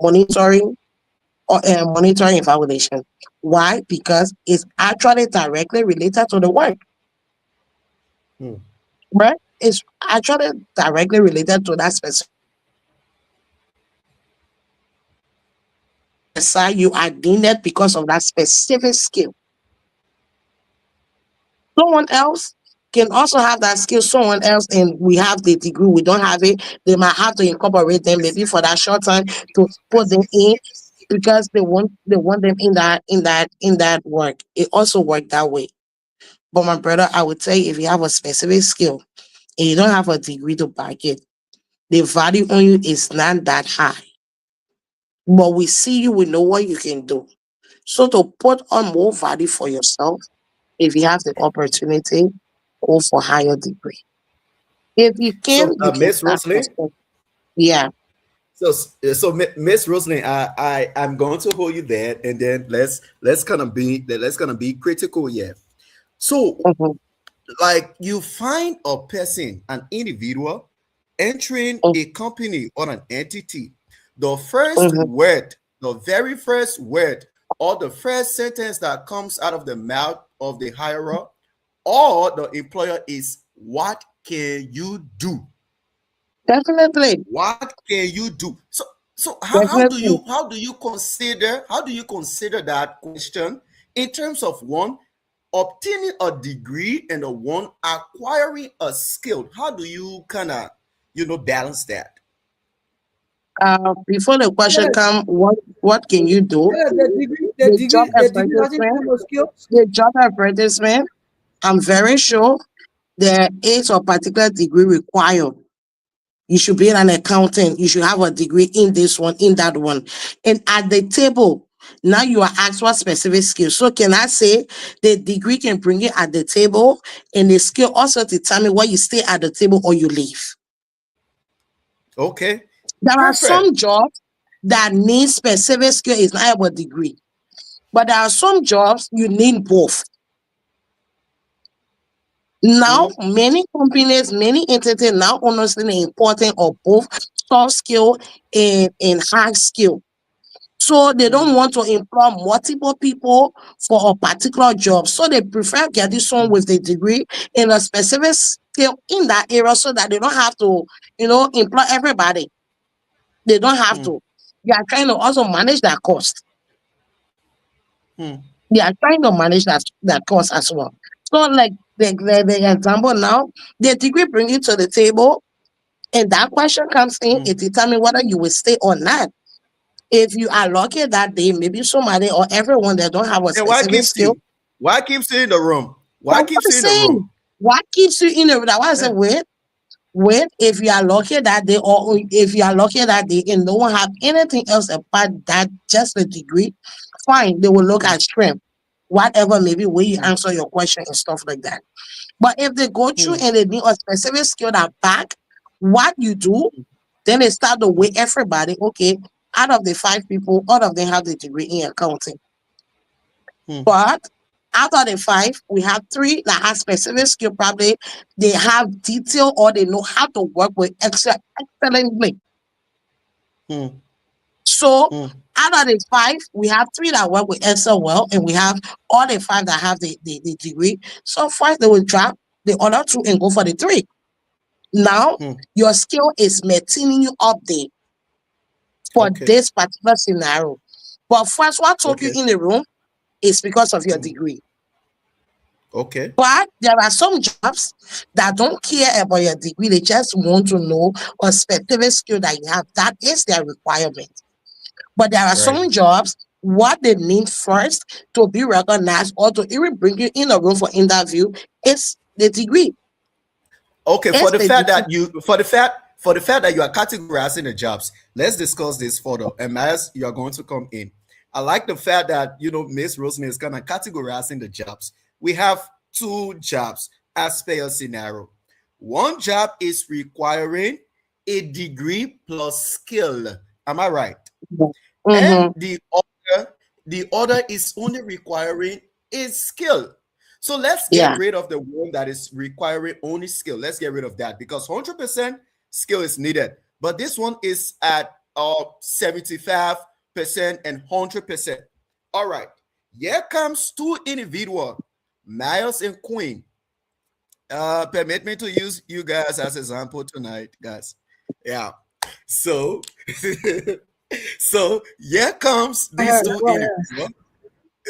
Speaker 3: monitoring or monitoring evaluation. Why? Because it's actually directly related to the work,
Speaker 5: Hmm.
Speaker 3: right? It's actually directly related to that specific side. You are deemed it because of that specific skill. Someone else can also have that skill. Someone else, and we have the degree, we don't have it. They might have to incorporate them maybe for that short time to put them in because they want them in that work. It also worked that way. But my brother, I would say if you have a specific skill and you don't have a degree to back it, the value on you is not that high. But we see you, we know what you can do. So to put on more value for yourself, if you have the opportunity, go for higher degree. If you
Speaker 5: So,
Speaker 3: can, you can
Speaker 5: Miss
Speaker 3: start
Speaker 5: Rosalie,
Speaker 3: yourself. Yeah.
Speaker 5: Miss Rosalie, I'm going to hold you there, and then let's gonna be critical here. So,
Speaker 3: Mhm,
Speaker 5: like, you find a person, an individual, entering
Speaker 3: mhm,
Speaker 5: a company or an entity. The first
Speaker 3: mhm.
Speaker 5: word, the very first word, or the first sentence that comes out of the mouth of the hirer or the employer is, "What can you do?
Speaker 3: Definitely,
Speaker 5: What can you do?" So
Speaker 3: definitely.
Speaker 5: how do you consider that question in terms of one obtaining a degree and a one acquiring a skill? How do you kind of balance that?
Speaker 3: Before the question
Speaker 1: Yes,
Speaker 3: come, what can you do?
Speaker 1: yes,
Speaker 3: The job
Speaker 1: the degree doesn't
Speaker 3: advertisement,
Speaker 1: come with skills.
Speaker 3: the job advertisement. I'm very sure there is a particular degree required. You should be an accountant. You should have a degree in this one, in that one. And at the table, now you are asked what specific skill. So can I say the degree can bring you at the table and the skill also determine where you stay at the table or you leave.
Speaker 5: Okay,
Speaker 3: There are
Speaker 5: perfect.
Speaker 3: some jobs that need specific skill is not about degree, but there are some jobs you need both. Now,
Speaker 5: Mm,
Speaker 3: many companies, many entities now understand the importance of both soft skill and hard skill. So they don't
Speaker 5: mm,
Speaker 3: want to employ multiple people for a particular job. So they prefer getting someone
Speaker 5: mm,
Speaker 3: with a degree in a specific skill in that area so that they don't have to, employ everybody. They don't have
Speaker 5: mm,
Speaker 3: to. They are trying to also manage that cost.
Speaker 5: mm,
Speaker 3: They are trying to manage that cost as well. So like the example now, the degree bring you to the table and that question comes in,
Speaker 5: mm.
Speaker 3: it determines whether you will stay or not. If you are lucky that day, maybe somebody or everyone that don't have a
Speaker 5: And why
Speaker 3: specific
Speaker 5: keeps
Speaker 3: skill.
Speaker 5: you? Why keeps you in the room?
Speaker 3: But
Speaker 5: Why
Speaker 3: what
Speaker 5: keeps
Speaker 3: I'm
Speaker 5: you in the room?
Speaker 3: saying, what keeps you in the that was a
Speaker 5: Eh,
Speaker 3: wait, if you are lucky that day, or if you are lucky that day and no one have anything else apart that just a degree, fine, they will look
Speaker 5: mm,
Speaker 3: at strength, whatever maybe way you
Speaker 5: mm,
Speaker 3: answer your question and stuff like that. But if they go through
Speaker 5: mm,
Speaker 3: and they need a specific skill that back what you do, then they start to
Speaker 5: mm,
Speaker 3: weigh everybody. Okay, out of the 5 people, all of them have the degree in accounting.
Speaker 5: mm.
Speaker 3: But out of the 5, we have 3 that have specific skill. Probably they have detail or they know how to work with Excel excellently.
Speaker 5: Mm,
Speaker 3: So
Speaker 5: mm,
Speaker 3: out of the 5, we have 3 that work with Excel well, and we have all the 5 that have the degree. So first they will drop the other 2 and go for the 3. Now
Speaker 5: mm.
Speaker 3: your skill is maintaining you up there for
Speaker 5: Okay,
Speaker 3: this particular scenario. But first, what took you
Speaker 5: okay,
Speaker 3: in the room is because of your
Speaker 5: mm,
Speaker 3: degree.
Speaker 5: okay,
Speaker 3: But there are some jobs that don't care about your degree. They just want to know a specific skill that you have. That is their requirement. But there are
Speaker 5: right.
Speaker 3: some jobs, what they need first to be recognized or to even bring you in a room for interview is the degree.
Speaker 5: Okay,
Speaker 3: It's the degree.
Speaker 5: for the fact that you are categorizing the jobs, let's discuss this further. And as you are going to come in, I like the fact that Miss Rosemary is kind of categorizing the jobs. We have two jobs. as per your scenario. One job is requiring a degree plus skill. Am I right? And
Speaker 3: Mm-hmm.
Speaker 5: the other is only requiring a skill. So let's get
Speaker 3: Yeah.
Speaker 5: rid of the one that is requiring only skill. Let's get rid of that because 100% skill is needed. But this one is at 75% and 100%. All right. Here comes two individual, Miles and Queen. Permit me to use you guys as example tonight, guys. Yeah. So so here comes
Speaker 1: Go
Speaker 5: these
Speaker 1: ahead,
Speaker 5: two
Speaker 1: go ahead.
Speaker 5: individuals.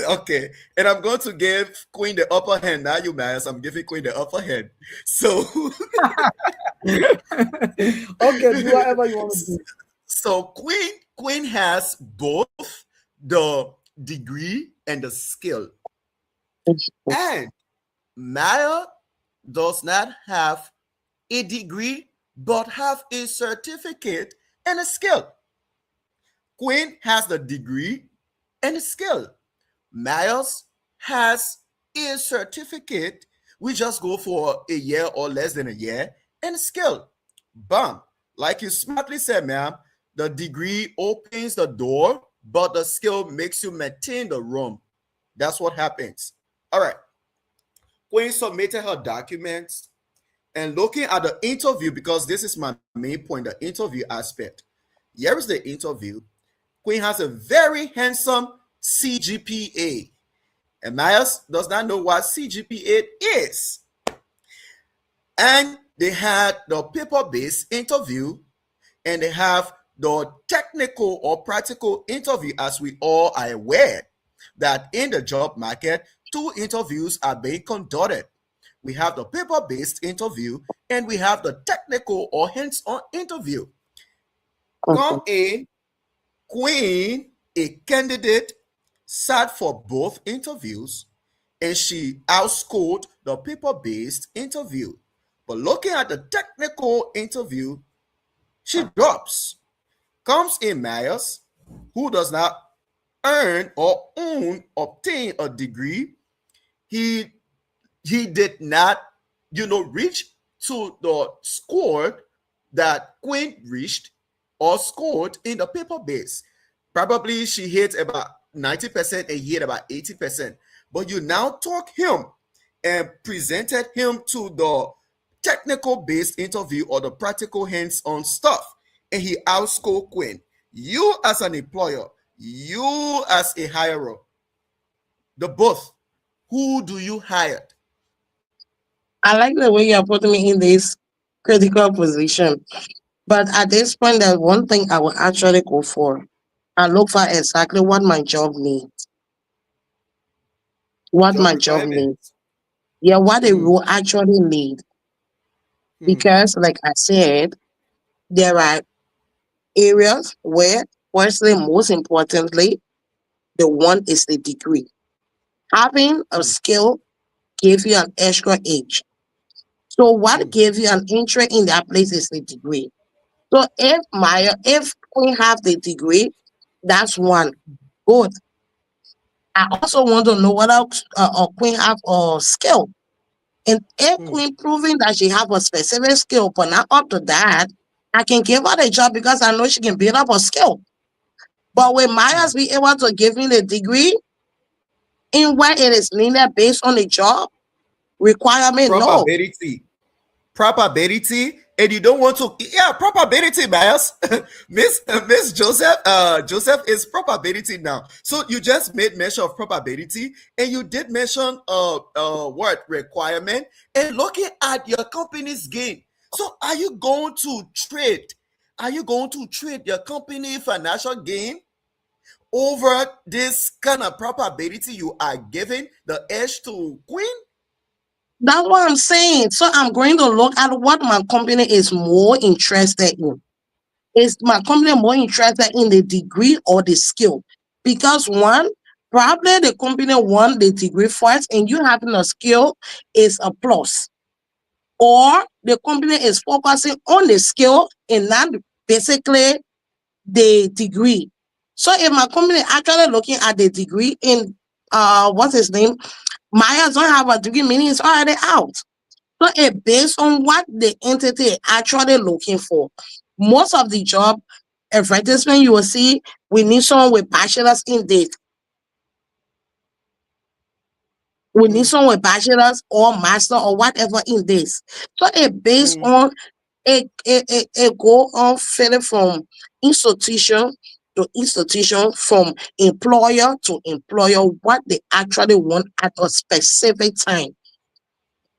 Speaker 5: Okay, and I'm going to give Queen the upper hand. Now, you guys, I'm giving Queen the upper hand. So,
Speaker 1: Okay, do whatever you want to do.
Speaker 5: so Queen has both the degree and the skill, and Maya does not have a degree but have a certificate and a skill. Queen has the degree and the skill. Miles has a certificate. We just go for a year or less than a year and skill. Bam. Like you smartly said, ma'am, the degree opens the door, but the skill makes you maintain the room. That's what happens. All right. Queen submitted her documents and looking at the interview, because this is my main point, the interview aspect. Here is the interview. Queen has a very handsome CGPA. And Miles does not know what CGPA is. And they had the paper-based interview, and they have the technical or practical interview, as we all are aware that in the job market, two interviews are being conducted. We have the paper-based interview and we have the technical or hands-on interview.
Speaker 3: Okay.
Speaker 5: Come in, Queen, a candidate, sat for both interviews and she outscored the paper based interview. But looking at the technical interview, she drops. Comes in Myers, who does not earn or obtain a degree. He he did not, reach to the score that Queen reached or scored in the paper base. Probably she hit about 90% and he hit about 80%. But you now took him and presented him to the technical based interview or the practical hands on stuff, and he outscored Queen. You, as an employer, you, as a hirer, the both, who do you hire?
Speaker 3: I like the way you're putting me in this critical position. But at this point, there's one thing I will actually go for. I look for exactly what my job needs. What
Speaker 5: Job
Speaker 3: my job needs.
Speaker 5: requirements.
Speaker 3: Yeah, what they
Speaker 5: Hmm.
Speaker 3: will actually need.
Speaker 5: Hmm.
Speaker 3: Because, like I said, there are areas where, firstly, most importantly, the one is the degree. Having a
Speaker 5: Hmm.
Speaker 3: skill gives you an extra edge. So, what
Speaker 5: Hmm.
Speaker 3: gives you an entry in that place is the degree. So, if we have the degree, that's one. Good. I also want to know what else Queen have a skill. And if
Speaker 5: Hmm.
Speaker 3: Queen proving that she have a specific skill, but not up to that, I can give her the job because I know she can build up a skill. But will
Speaker 5: Hmm.
Speaker 3: Myers be able to give me the degree in where it is needed based on the job requirement? No.
Speaker 5: Probability. Probability. And you don't want to, yeah, probability bias. Miss Joseph, Joseph is probability now. So you just made mention of probability, and you did mention what requirement, and looking at your company's gain. So are you going to trade? Are you going to trade your company financial gain over this kind of probability you are giving the edge to Queen?
Speaker 3: That's what I'm saying. So I'm going to look at what my company is more interested in. Is my company more interested in the degree or the skill? Because one, probably the company want the degree first, and you having a skill is a plus. Or the company is focusing on the skill and not basically the degree. So if my company actually looking at the degree in what's his name, Myers don't have a degree, meaning it's already out. So it based on what the entity is actually looking for. Most of the job advertisement you will see, we need someone with bachelor's in this. We need
Speaker 5: Mm,
Speaker 3: someone with bachelor's or master or whatever in this. So it based
Speaker 5: mm.
Speaker 3: on it go on further from institution to institution, from employer to employer, what they actually want at a specific time.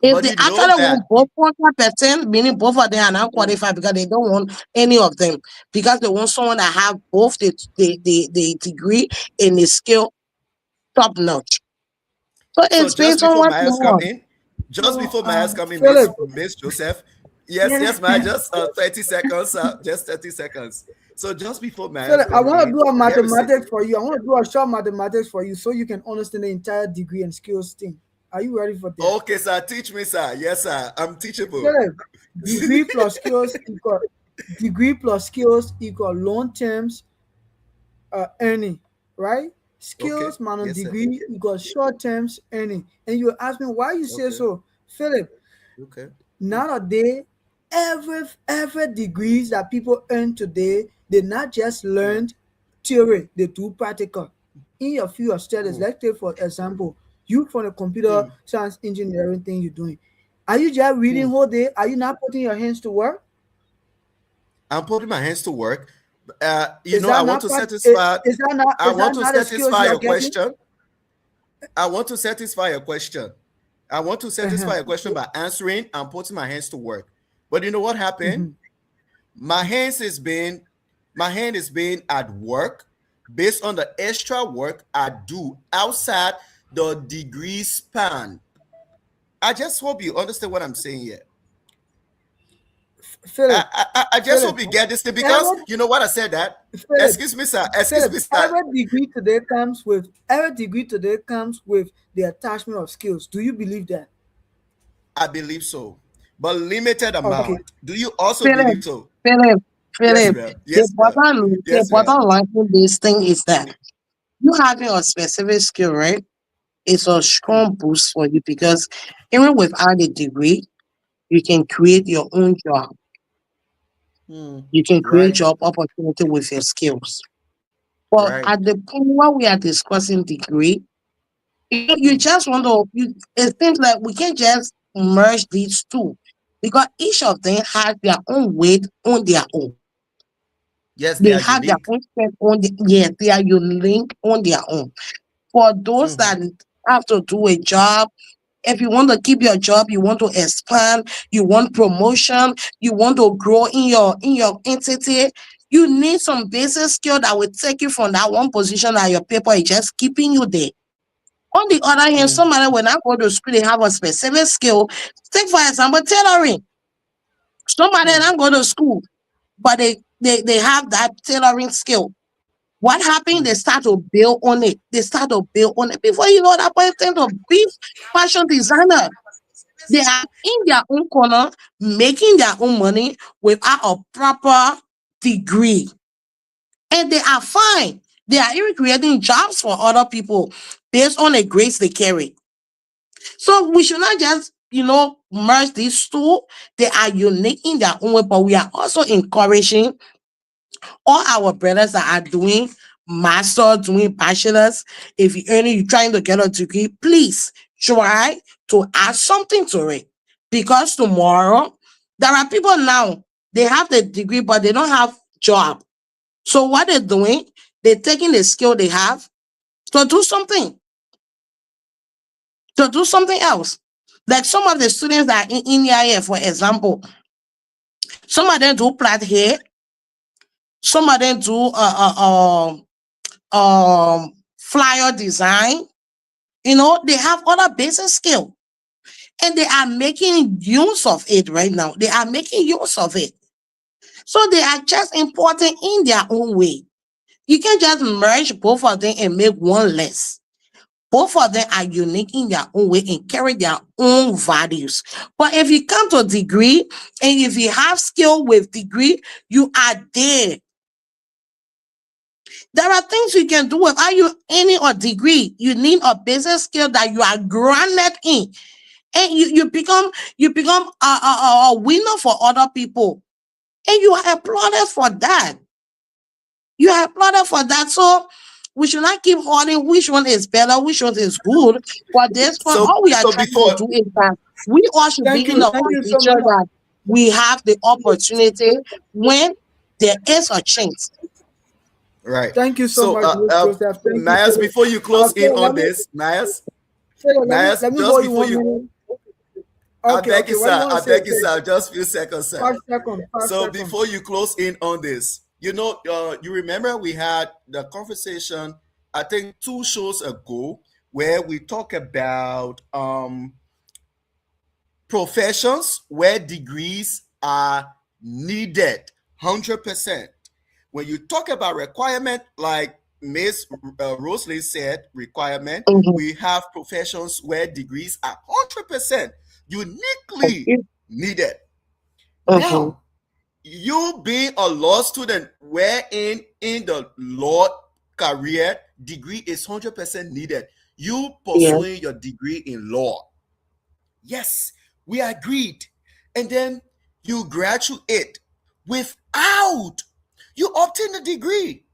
Speaker 3: If
Speaker 5: But
Speaker 3: they
Speaker 5: you know
Speaker 3: actually
Speaker 5: that.
Speaker 3: want both 100%, meaning both of them are not
Speaker 5: Mm.
Speaker 3: qualified because they don't want any of them, because they want someone that have both the degree and the skill top notch. So
Speaker 5: So
Speaker 3: it's
Speaker 5: just
Speaker 3: based on
Speaker 5: before
Speaker 3: what you
Speaker 5: Myers come
Speaker 3: want.
Speaker 5: in, just
Speaker 4: So,
Speaker 5: before Myers come in,
Speaker 1: Philip,
Speaker 5: Miss Joseph. Yes,
Speaker 4: yeah.
Speaker 5: yes, Maya, just 30 seconds, just 30 seconds. So just before Myers
Speaker 1: Philip, I
Speaker 5: come
Speaker 1: want to
Speaker 5: in,
Speaker 1: do a
Speaker 5: here is it.
Speaker 1: mathematics for you. I want to do a short mathematics for you so you can understand the entire degree and skills thing. Are you ready for that?
Speaker 5: Okay, sir, teach me, sir. Yes, sir, I'm teachable.
Speaker 1: Philip, degree plus skills equal long terms earning, right?
Speaker 5: Okay,
Speaker 1: Skills minus
Speaker 5: yes, sir.
Speaker 1: degree equals short terms earning. And you ask me why you say
Speaker 5: Okay,
Speaker 1: so, Philip.
Speaker 5: okay. Mm,
Speaker 1: Nowadays, every degrees that people earn today, they not just
Speaker 5: mm,
Speaker 1: learned theory, they do practical. In your field of studies,
Speaker 5: mm,
Speaker 1: let's take for example, you from the computer
Speaker 5: mm,
Speaker 1: science engineering thing you're doing. Are you just reading
Speaker 5: mm.
Speaker 1: whole day? Are you not putting your hands to work?
Speaker 5: I'm putting my hands to work.
Speaker 1: Is
Speaker 5: I
Speaker 1: that
Speaker 5: want
Speaker 1: not
Speaker 5: to
Speaker 1: part?
Speaker 5: satisfy.
Speaker 1: Is
Speaker 5: I want
Speaker 1: that
Speaker 5: to
Speaker 1: not the skills
Speaker 5: satisfy
Speaker 1: you are
Speaker 5: your
Speaker 1: getting?
Speaker 5: question. I want to satisfy your question. I want to satisfy your question
Speaker 1: Okay.
Speaker 5: by answering and putting my hands to work. But you know what happened?
Speaker 1: Mhm.
Speaker 5: My hands is being my hand is being at work based on the extra work I do outside the degree span. I just hope you understand what I'm saying here.
Speaker 1: Philip,
Speaker 5: I just
Speaker 1: Philip,
Speaker 5: hope you get this thing because
Speaker 1: every
Speaker 5: you know what I said that.
Speaker 1: Philip,
Speaker 5: Excuse me, sir. Excuse
Speaker 1: Philip,
Speaker 5: me, sir.
Speaker 1: every degree today comes with the attachment of skills. Do you believe that?
Speaker 5: I believe so, but limited
Speaker 1: Okay.
Speaker 5: amount. Do you also
Speaker 3: Philip,
Speaker 5: believe so?
Speaker 3: Philip,
Speaker 5: Yes,
Speaker 3: Philip,
Speaker 5: ma'am.
Speaker 3: the
Speaker 5: Yes, ma'am.
Speaker 3: bottom, the
Speaker 5: Yes, ma'am.
Speaker 3: bottom line in this thing is that you having a specific skill, right? It's a
Speaker 5: Mm,
Speaker 3: strong boost for you because even without a degree, you can create your own job.
Speaker 5: mm.
Speaker 3: You can create
Speaker 5: Right,
Speaker 3: job opportunity with your skills. But
Speaker 5: right.
Speaker 3: at the point where we are discussing degree, you
Speaker 5: Mm,
Speaker 3: just want to, it seems like we can just merge these two because each of them has their own weight on their own.
Speaker 5: yes, they
Speaker 3: They
Speaker 5: are
Speaker 3: have their
Speaker 5: unique.
Speaker 3: own strength on the, yes, they are unique on their own. For those
Speaker 5: Hmm.
Speaker 3: that have to do a job, if you want to keep your job, you want to expand, you want promotion, you want to grow in your entity, you need some basic skill that will take you from that one position that your paper is just keeping you there. On the other hand,
Speaker 5: Mm,
Speaker 3: somebody when I go to school, they have a specific skill. Take for example, tailoring. Somebody
Speaker 5: mm,
Speaker 3: that go to school, but they have that tailoring skill. What happened?
Speaker 5: mm,
Speaker 3: They start to build on it. They start to build on it. Before you know that person to be fashion designer. They are in their own corner, making their own money without a proper degree. And they are fine. They are even creating jobs for other people based on the grades they carry. So we should not just, merge these two. They are unique in their own way, but we are also encouraging all our brothers that are doing master, doing bachelors. If you're trying to get a degree, please try to add something to it. Because tomorrow, there are people now, they have the degree, but they don't have job. So what they're doing, they're taking the skill they have to do something, else. Like some of the students that are in here, for example, some of them do plait hair, some of them do flyer design. They have other basic skill and they are making use of it right now. They are making use of it. So they are just important in their own way. You can just merge both of them and make one less. Both of them are unique in their own way and carry their own values. But if you come to degree and if you have skill with degree, you are there. There are things you can do without you any or degree. You need a business skill that you are grounded in. and you become a winner for other people, and you are applauded for that. You are applauded for that. So we should not keep holding which one is better, which one is good. But this one,
Speaker 5: So
Speaker 3: all we are
Speaker 5: so
Speaker 3: trying to
Speaker 5: before
Speaker 3: do is that we all should be in a
Speaker 1: Thank you so
Speaker 3: position
Speaker 1: much.
Speaker 3: that we have the opportunity when there is a chance.
Speaker 5: right.
Speaker 1: Thank you so
Speaker 5: So
Speaker 1: much, Miss Joseph. Thank you
Speaker 5: Nias,
Speaker 1: so
Speaker 5: before you
Speaker 1: much.
Speaker 5: close in
Speaker 1: So
Speaker 5: on
Speaker 1: let me
Speaker 5: this, Nias,
Speaker 1: so
Speaker 5: Nias,
Speaker 1: let me
Speaker 5: just
Speaker 1: hold you
Speaker 5: before
Speaker 1: one
Speaker 5: you,
Speaker 1: minute.
Speaker 5: I
Speaker 1: Okay,
Speaker 5: beg
Speaker 1: okay.
Speaker 5: you,
Speaker 1: What do you
Speaker 5: sir,
Speaker 1: want
Speaker 5: I
Speaker 1: to say?
Speaker 5: beg you, sir, just a few seconds, sir.
Speaker 1: 5 seconds. Five
Speaker 5: So
Speaker 1: seconds.
Speaker 5: before you close in on this, you remember we had the conversation, I think 2 shows ago, where we talk about professions where degrees are needed 100%. When you talk about requirement, like Miss Rosalie said, requirement,
Speaker 3: Mhm.
Speaker 5: we have professions where degrees are 100% uniquely
Speaker 3: Okay.
Speaker 5: needed.
Speaker 3: Mhm.
Speaker 5: Now, you being a law student wherein in the law career degree is 100% needed, you
Speaker 3: Yeah.
Speaker 5: pursuing your degree in law, yes, we agreed. And then you graduate without you obtain a degree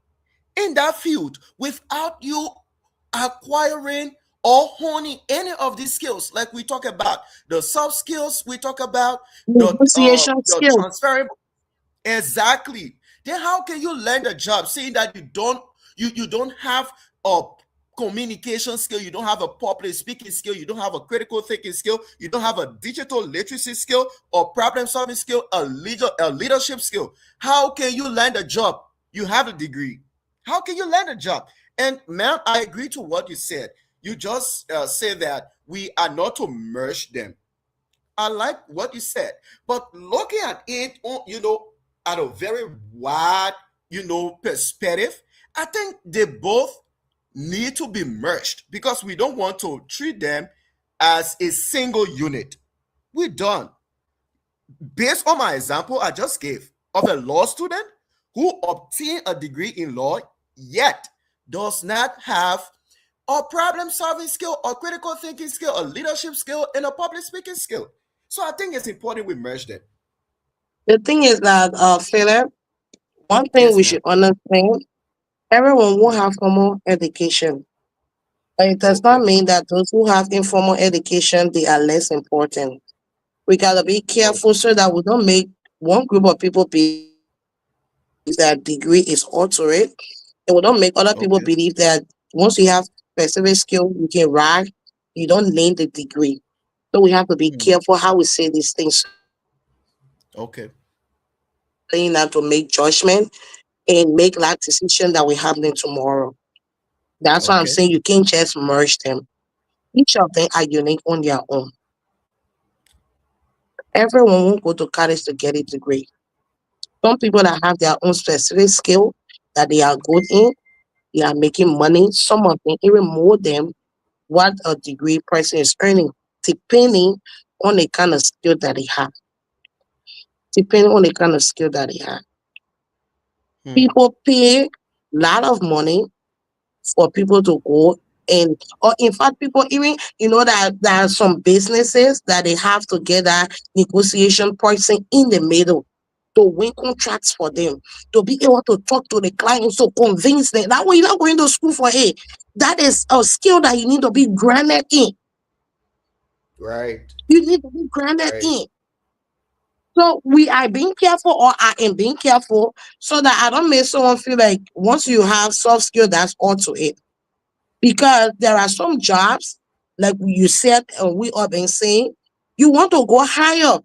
Speaker 5: in that field, without you acquiring or honing any of these skills. Like we talk about the soft skills, we talk about
Speaker 3: Negotiation
Speaker 5: the
Speaker 3: skill.
Speaker 5: transferable. Exactly. Then how can you land a job saying that you don't have a communication skill, you don't have a public speaking skill, you don't have a critical thinking skill, you don't have a digital literacy skill or problem solving skill, a leadership skill. How can you land a job? You have a degree. How can you land a job? And man, I agree to what you said. You just said that we are not to merge them. I like what you said, but looking at it, at a very wide, perspective, I think they both need to be merged because we don't want to treat them as a single unit. We're done. Based on my example I just gave of a law student who obtained a degree in law, yet does not have a problem solving skill, a critical thinking skill, a leadership skill, and a public speaking skill. So I think it's important we merge them.
Speaker 3: The thing is that, Philip, one thing
Speaker 5: Yes,
Speaker 3: we
Speaker 5: ma'am.
Speaker 3: should understand: everyone won't
Speaker 5: Hmm.
Speaker 3: have formal education. But it does not
Speaker 5: Okay.
Speaker 3: mean that those who have informal education they are less important. We gotta be
Speaker 5: Oh,
Speaker 3: careful so that we don't make one group of people believe that degree is all to it, and we don't make other people believe that
Speaker 5: okay.
Speaker 3: once you have specific skill, you can ride, you don't need the degree. So we have to be careful
Speaker 5: Hmm.
Speaker 3: how we say these things so that
Speaker 5: Okay.
Speaker 3: we are not saying that to make judgment and make that decision that will happen tomorrow. That's why I'm
Speaker 5: Okay.
Speaker 3: saying you can't just merge them. Each of them are unique on their own. Everyone won't go to college to get a degree. Some people that have their own specific skill that they are good in, they are making money. Some of them even more than what a degree person is earning, depending on the kind of skill that they have. Depending on the kind of skill that they have.
Speaker 5: Hmm.
Speaker 3: People pay a lot of money for people to go and, or in fact people even, that there are some businesses that they have to get that negotiation person in the middle to win contracts for them, to be able to talk to the clients, to convince them that way you're not going to school for it. That is a skill that you need to be grounded in.
Speaker 5: Right.
Speaker 3: You need to be grounded
Speaker 5: Right.
Speaker 3: in. So we are being careful, or I am being careful, so that I don't make someone feel like once you have soft skill, that's all to it. Because there are some jobs, like you said, and we have been saying, you want to go higher,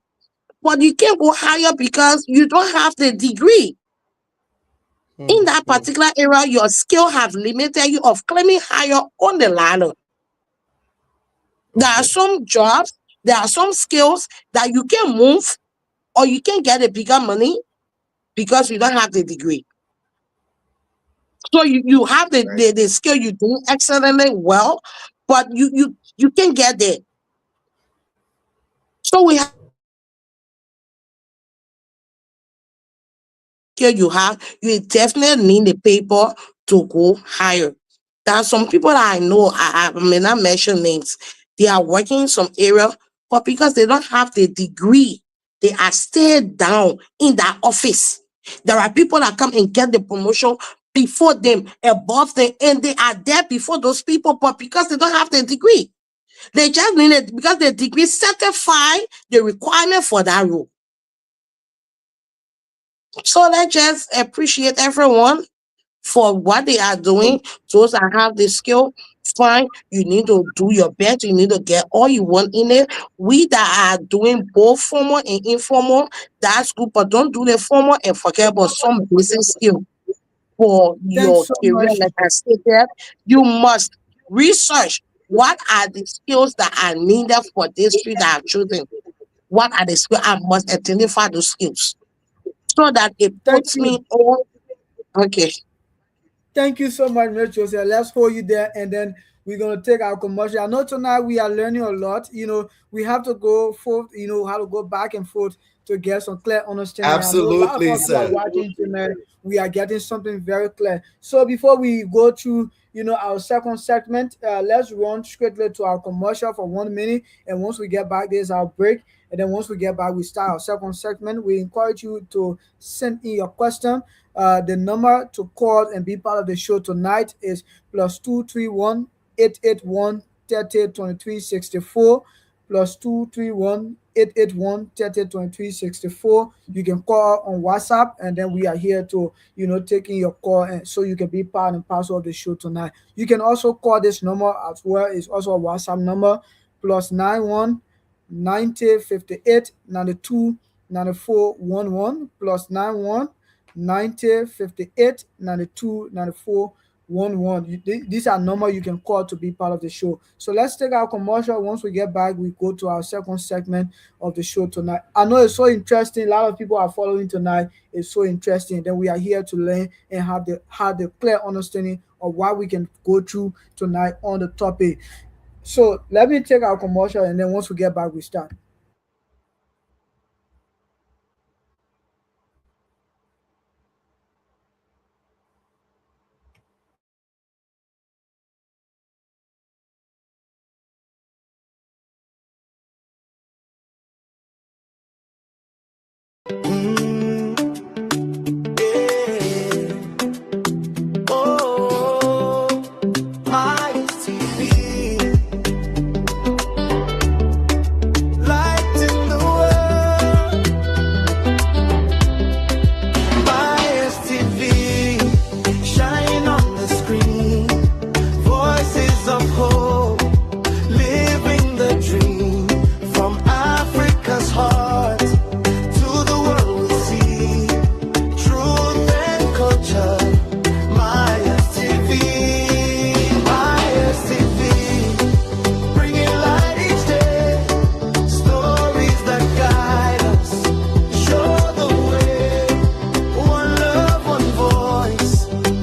Speaker 3: but you can't go higher because you don't have the degree.
Speaker 5: Hmm.
Speaker 3: In that
Speaker 5: Hmm.
Speaker 3: particular area, your skill have limited you of climbing higher on the ladder. There are
Speaker 5: Okay.
Speaker 3: some jobs, there are some skills that you can move or you can get a bigger money because you don't have the degree. So you have
Speaker 5: Right.
Speaker 3: the skill, you do excellently well, but you can get there. So we have to be careful how we say these things. Whatever skill you have, you definitely need the paper to go higher. There are some people that I know, I may not mention names. They are working in some area. but because they don't have the degree, they are still down in that office. There are people that come and get the promotion before them, above them, and they are there before those people, but because they don't have the degree, they just need it because the degree certify the requirement for that role. So let's just appreciate everyone for what they are doing. Those that have the skill, fine. You need to do your best. You need to get all you want in it. We that are doing both formal and informal, that's good. But don't do the formal and forget about some basic skill for
Speaker 1: Thanks
Speaker 3: your
Speaker 1: so
Speaker 3: career.
Speaker 1: much.
Speaker 3: Like I stated, you must research what are the skills that are needed for this field that I'm choosing. What are the skills? I must identify those skills so that it
Speaker 1: Thank
Speaker 3: puts me
Speaker 1: you.
Speaker 3: on. Okay.
Speaker 1: Thank you so much, Mr. Joseph. Let's hold you there and then we're gonna take our commercial. I know tonight we are learning a lot. We have to go forth, how to go back and forth to get some clear understanding. I know a lot of
Speaker 5: Absolutely,
Speaker 1: us who are
Speaker 5: sir.
Speaker 1: watching tonight, we are getting something very clear. So before we go through, our second segment, let's run straight to our commercial for 1 minute. And once we get back, there's our break. And then once we get back, we start our second segment. We encourage you to send in your question. The number to call and be part of the show tonight is +231 881 30 23 64. +231 881 30 23 64. You can call on WhatsApp, and then we are here to taking your call, and so you can be part and parcel of the show tonight. You can also call this number as well. It's also a WhatsApp number +91 90 58 92 94 11 +91 90 58 92 94 11. These are numbers you can call to be part of the show. So let's take our commercial. Once we get back, we go to our second segment of the show tonight. I know it's so interesting. A lot of people are following tonight. It's so interesting. Then we are here to learn and have the clear understanding of what we can go through tonight on the topic. So let me take our commercial, and then once we get back, we start.
Speaker 2: Yeah. Oh, my TV, light in the world. My TV, shine on the screen. Voices of hope, living the dream from Africa's heart to the world we see. Truth and culture, Maya's TV, Maya's TV, bringing light each day. Stories that guide us, show the way. One love, one voice,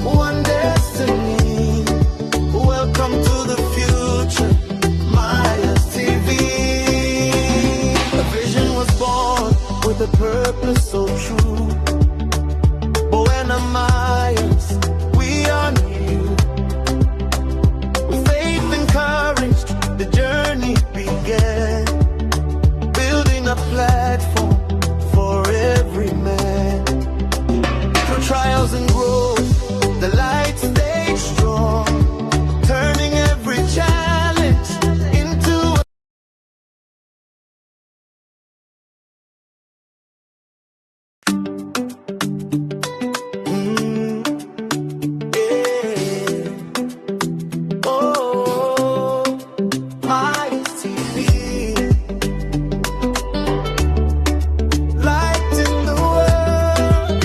Speaker 2: one destiny. Welcome to the future, Maya's TV. A vision was born with a purpose so true. Buena Mayas, we honor you. With faith and courage, the journey began. Building a platform for every man. Through trials and growth, the light stayed strong. Turning every challenge into yeah. Oh, my TV, light in the world.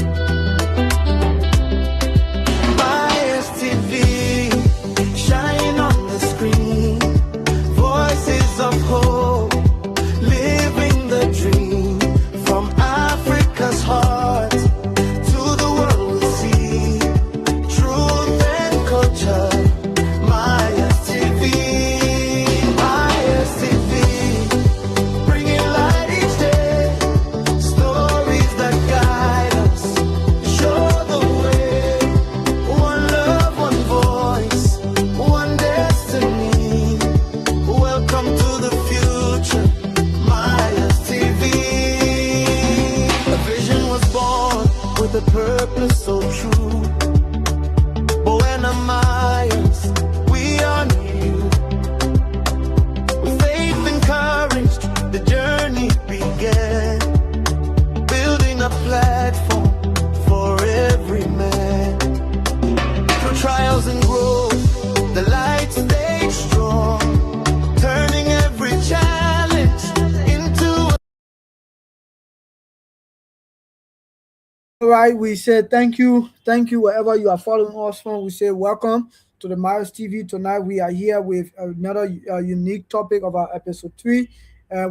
Speaker 1: All right, we say thank you wherever you are following us from. We say welcome to the Maris TV. Tonight we are here with another unique topic of our episode 3.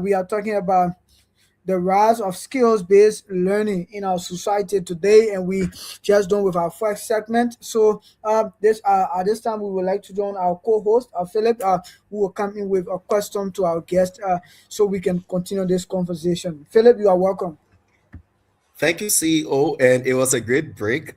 Speaker 1: We are talking about the rise of skills-based learning in our society today, and we just done with our first segment. So this at this time we would like to join our co-host Philip, who will come in with a question to our guest, so we can continue this conversation. Philip, you are welcome.
Speaker 5: Thank you, CEO. And it was a great break.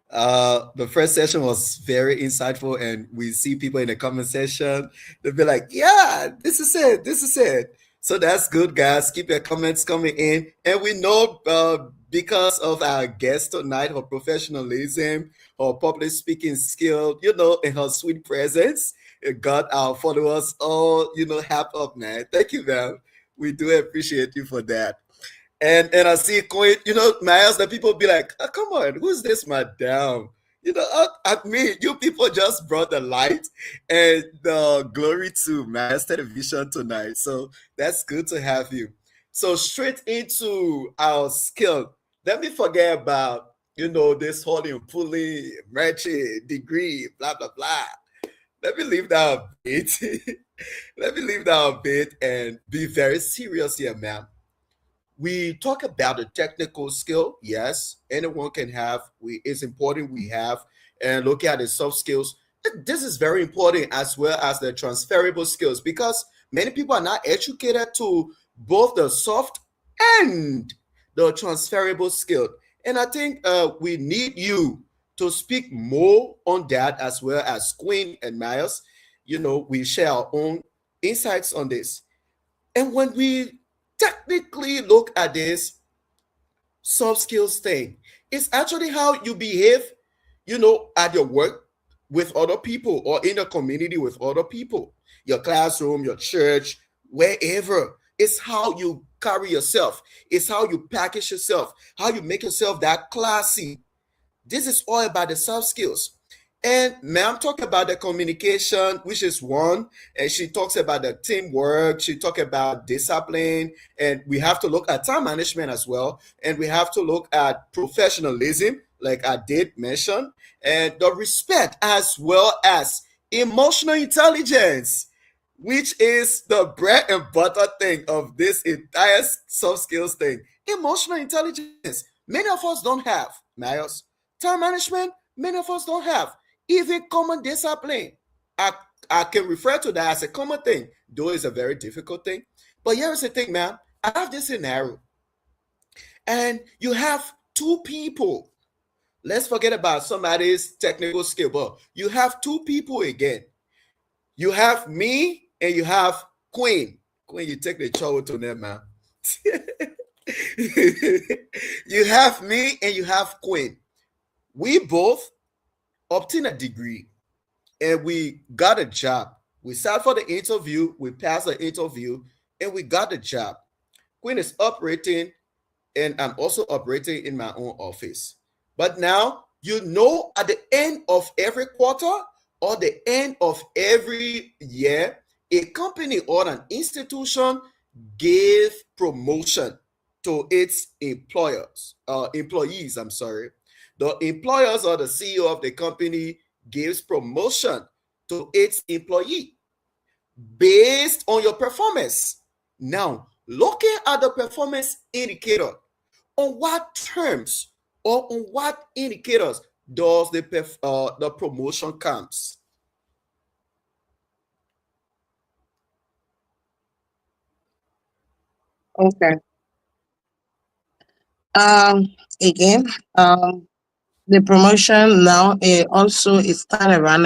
Speaker 5: The first session was very insightful, and we see people in the comment section. They'll be like, "Yeah, this is it. This is it." So that's good, guys. Keep your comments coming in. And we know because of our guest tonight, her professionalism, her public speaking skill, and her sweet presence, it got our followers all, happy up, man. Thank you, man. We do appreciate you for that. And I see Queen, Miles, the people be like, oh, come on, who's this madam? At me, you people just brought the light and the glory to Miles Television tonight. So that's good to have you. So straight into our skill. Let me forget about, this holding, pulling, matching, degree, blah, blah, blah. Let me leave that a bit. Let me leave that a bit and be very serious here, man. We talk about the technical skill. Yes, anyone can have. It's important we have, and look at the soft skills. This is very important as well as the transferable skills because many people are not educated to both the soft and the transferable skill. And I think we need you to speak more on that as well as Queen and Miles. We share our own insights on this. And when we technically look at this soft skills thing, it's actually how you behave, at your work with other people or in the community with other people, your classroom, your church, wherever. It's how you carry yourself, it's how you package yourself, how you make yourself that classy. This is all about the soft skills. And ma'am talk about the communication, which is one, and she talks about the teamwork, she talk about discipline, and we have to look at time management as well, and we have to look at professionalism, like I did mention, and the respect as well as emotional intelligence, which is the bread and butter thing of this entire soft skills thing. Emotional intelligence, many of us don't have, Miles. Time management, many of us don't have. Even common discipline. I, I can refer to that as a common thing, though it's a very difficult thing. But here's the thing, man. I have this scenario, and you have two people. Let's forget about somebody's technical skill, but you have two people again. You have me and you have Queen. Queen, you take the chow to them, man. You have me and you have Queen. We both obtained a degree and we got a job. We sat for the interview, we passed the interview, and we got the job. Queen is operating, and I'm also operating in my own office. But now, at the end of every quarter or the end of every year, a company or an institution gave promotion to its employees. I'm sorry. The employers or the CEO of the company gives promotion to its employee based on your performance. Now, looking at the performance indicator, on what terms or on what indicators does the promotion comes?
Speaker 3: Okay. Again, the promotion now it also is start around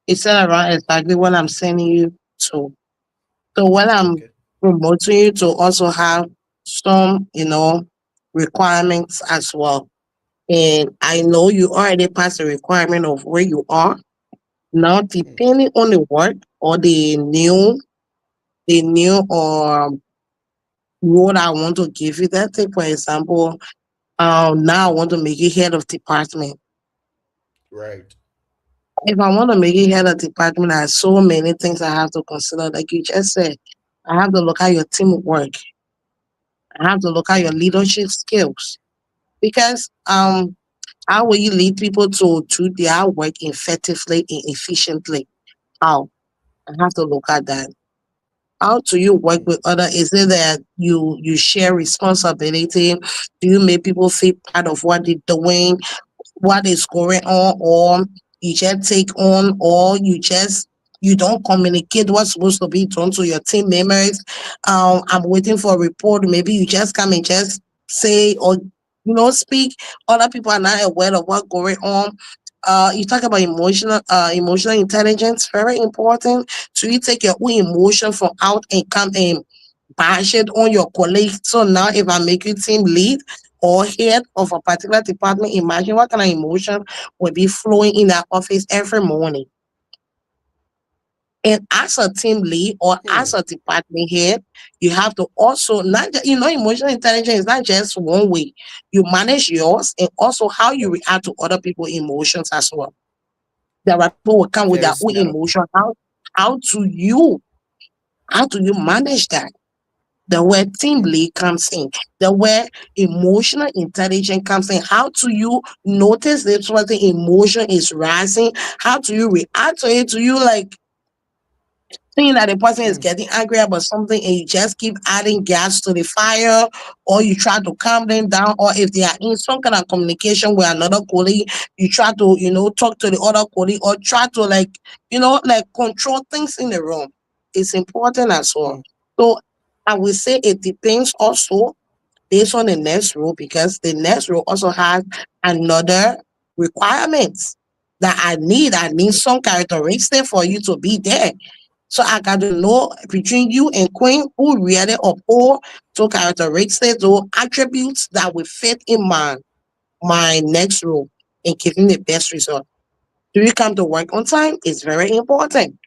Speaker 3: exactly what I'm sending you to. So when I'm
Speaker 5: Okay.
Speaker 3: promoting you to also have some, requirements as well. And I know you already passed the requirement of where you are. Now,
Speaker 5: Hmm.
Speaker 3: depending on the work or the new role I want to give you, that take for example, now I want to make you head of department.
Speaker 5: Right.
Speaker 3: If I want to make you head of department, there are so many things I have to consider. Like you just said, I have to look at your teamwork. I have to look at your leadership skills. because how will you lead people to do their work effectively and efficiently? How? I have to look at that. How do you work with other? Is it that you share responsibility? Do you make people feel part of what they're doing, what is going on, or you just take on, or you don't communicate what's supposed to be done to your team members? I'm waiting for a report. Maybe you just come and just say or speak. Other people are not aware of what's going on. You talk about emotional intelligence, very important. So you take your own emotion from out and come and bash it on your colleague. So now if I make you team lead or head of a particular department, imagine what kind of emotion will be flowing in that office every morning. And as a team lead or as a department head, you have to also not emotional intelligence is not just one way. You manage yours and also how you react to other people's emotions as well. There are people who come with
Speaker 5: Very
Speaker 3: their own
Speaker 5: smart.
Speaker 3: emotion. How do you how do you manage that? The word team lead comes in. The word emotional intelligence comes in. How do you notice this when the emotion is rising? How do you react to it? Do you like seeing that the person is getting angry about something and you just keep adding gas to the fire, or you try to calm them down, or if they are in some kind of communication with another colleague, you try to, talk to the other colleague or try to like control things in the room. It's important as well. So I will say it depends also based on the next role because the next role also has another requirements that I need some characteristic for you to be there. So I got to know between you and Queen who really uphold two characteristics or attributes that will fit in my next role and give me the best result. Do you come to work on time? It's very important.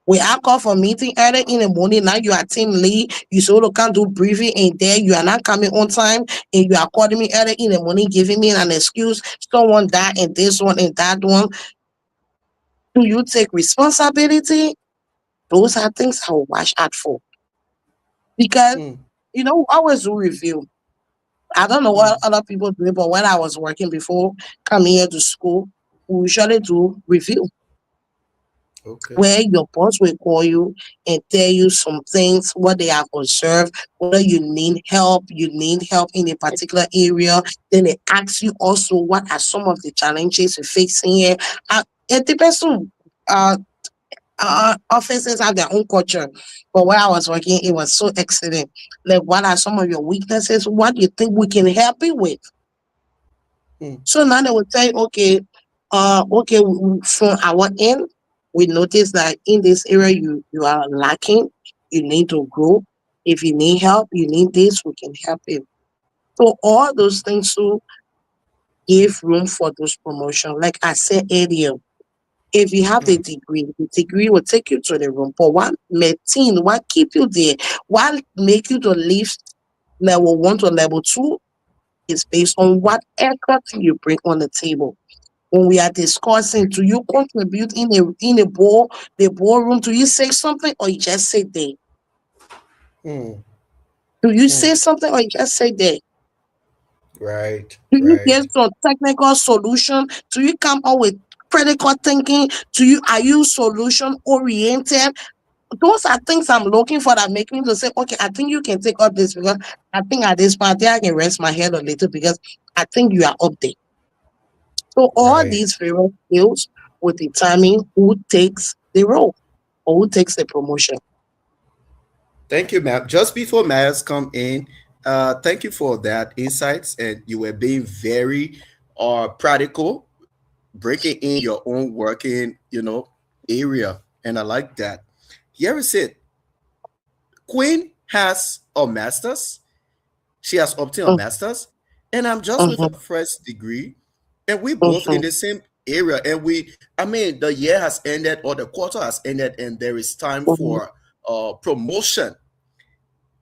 Speaker 3: We are called for meeting early in the morning. Now you are team lead. You sort of can't do briefing and there you are not coming on time and you are calling me early in the morning, giving me an excuse. Someone that and this one and that one. Do you take responsibility? Those are things I will watch out for. Because always do review. I don't know what other people do, but when I was working before coming here to school, we usually do review
Speaker 5: Okay.
Speaker 3: where your boss will call you and tell you some things, what they have observed, whether you need help in a particular area. Then they ask you also what are some of the challenges you're facing here. It depends on offices have their own culture. But where I was working, it was so excellent. Like, what are some of your weaknesses? What do you think we can help you with? So now they will say, okay, from our end, we notice that in this area you are lacking. You need to grow. If you need help, you need this, we can help you. So all those things to give room for those promotion. Like I said earlier, if you have the degree will take you to the room. But what maintain, what keep you there, what make you to leave level one to level two is based on what effort you bring on the table. When we are discussing, do you contribute in the ballroom? Do you say something or you just sit there? Do you say something or you just sit there?
Speaker 5: Right.
Speaker 3: Do you
Speaker 5: Right.
Speaker 3: get some technical solution? Do you come up with critical thinking? Are you solution oriented? Those are things I'm looking for that make me to say, okay, I think you can take up this because I think at this point I can rest my head a little because I think you are up there. So all
Speaker 5: Right.
Speaker 3: these various skills will determine who takes the role or who takes the promotion.
Speaker 5: Thank you, ma'am. Just before Miles come in, thank you for that insights, and you were being very practical, breaking in your own working, area, and I like that. Here is it. Queen has a master's. She has obtained a
Speaker 3: Mm,
Speaker 5: master's, and I'm just with a
Speaker 3: mhm,
Speaker 5: first degree, and we both in
Speaker 3: mhm,
Speaker 5: the same area. And I mean, the year has ended or the quarter has ended, and there is time
Speaker 3: mhm,
Speaker 5: for promotion.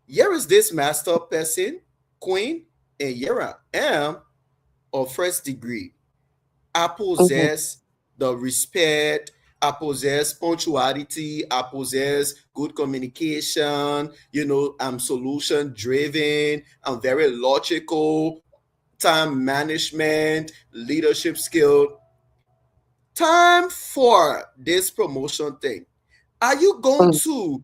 Speaker 5: Here is this master person, Queen, and here I am of first degree. I
Speaker 3: mhm,
Speaker 5: possess the respect, I possess punctuality, I possess good communication, I'm solution driven, I'm very logical, time management, leadership skill. Time for this promotion thing. Are you going
Speaker 3: mm,
Speaker 5: to,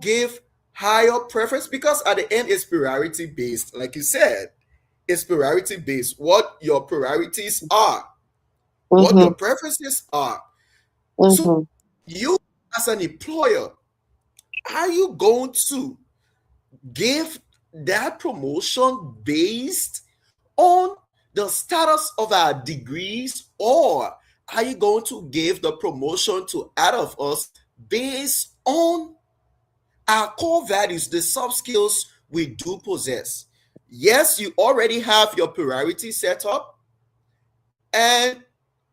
Speaker 5: give higher preference? Because at the end, it's priority based. Like you said, it's priority based. What your priorities are, what your
Speaker 3: mhm,
Speaker 5: preferences are. So,
Speaker 3: mhm.
Speaker 5: you as an employer, are you going to give that promotion based on the status of our degrees, or are you going to give the promotion to out of us based on our core values, the soft skills we do possess? Yes, you already have your priority set up, and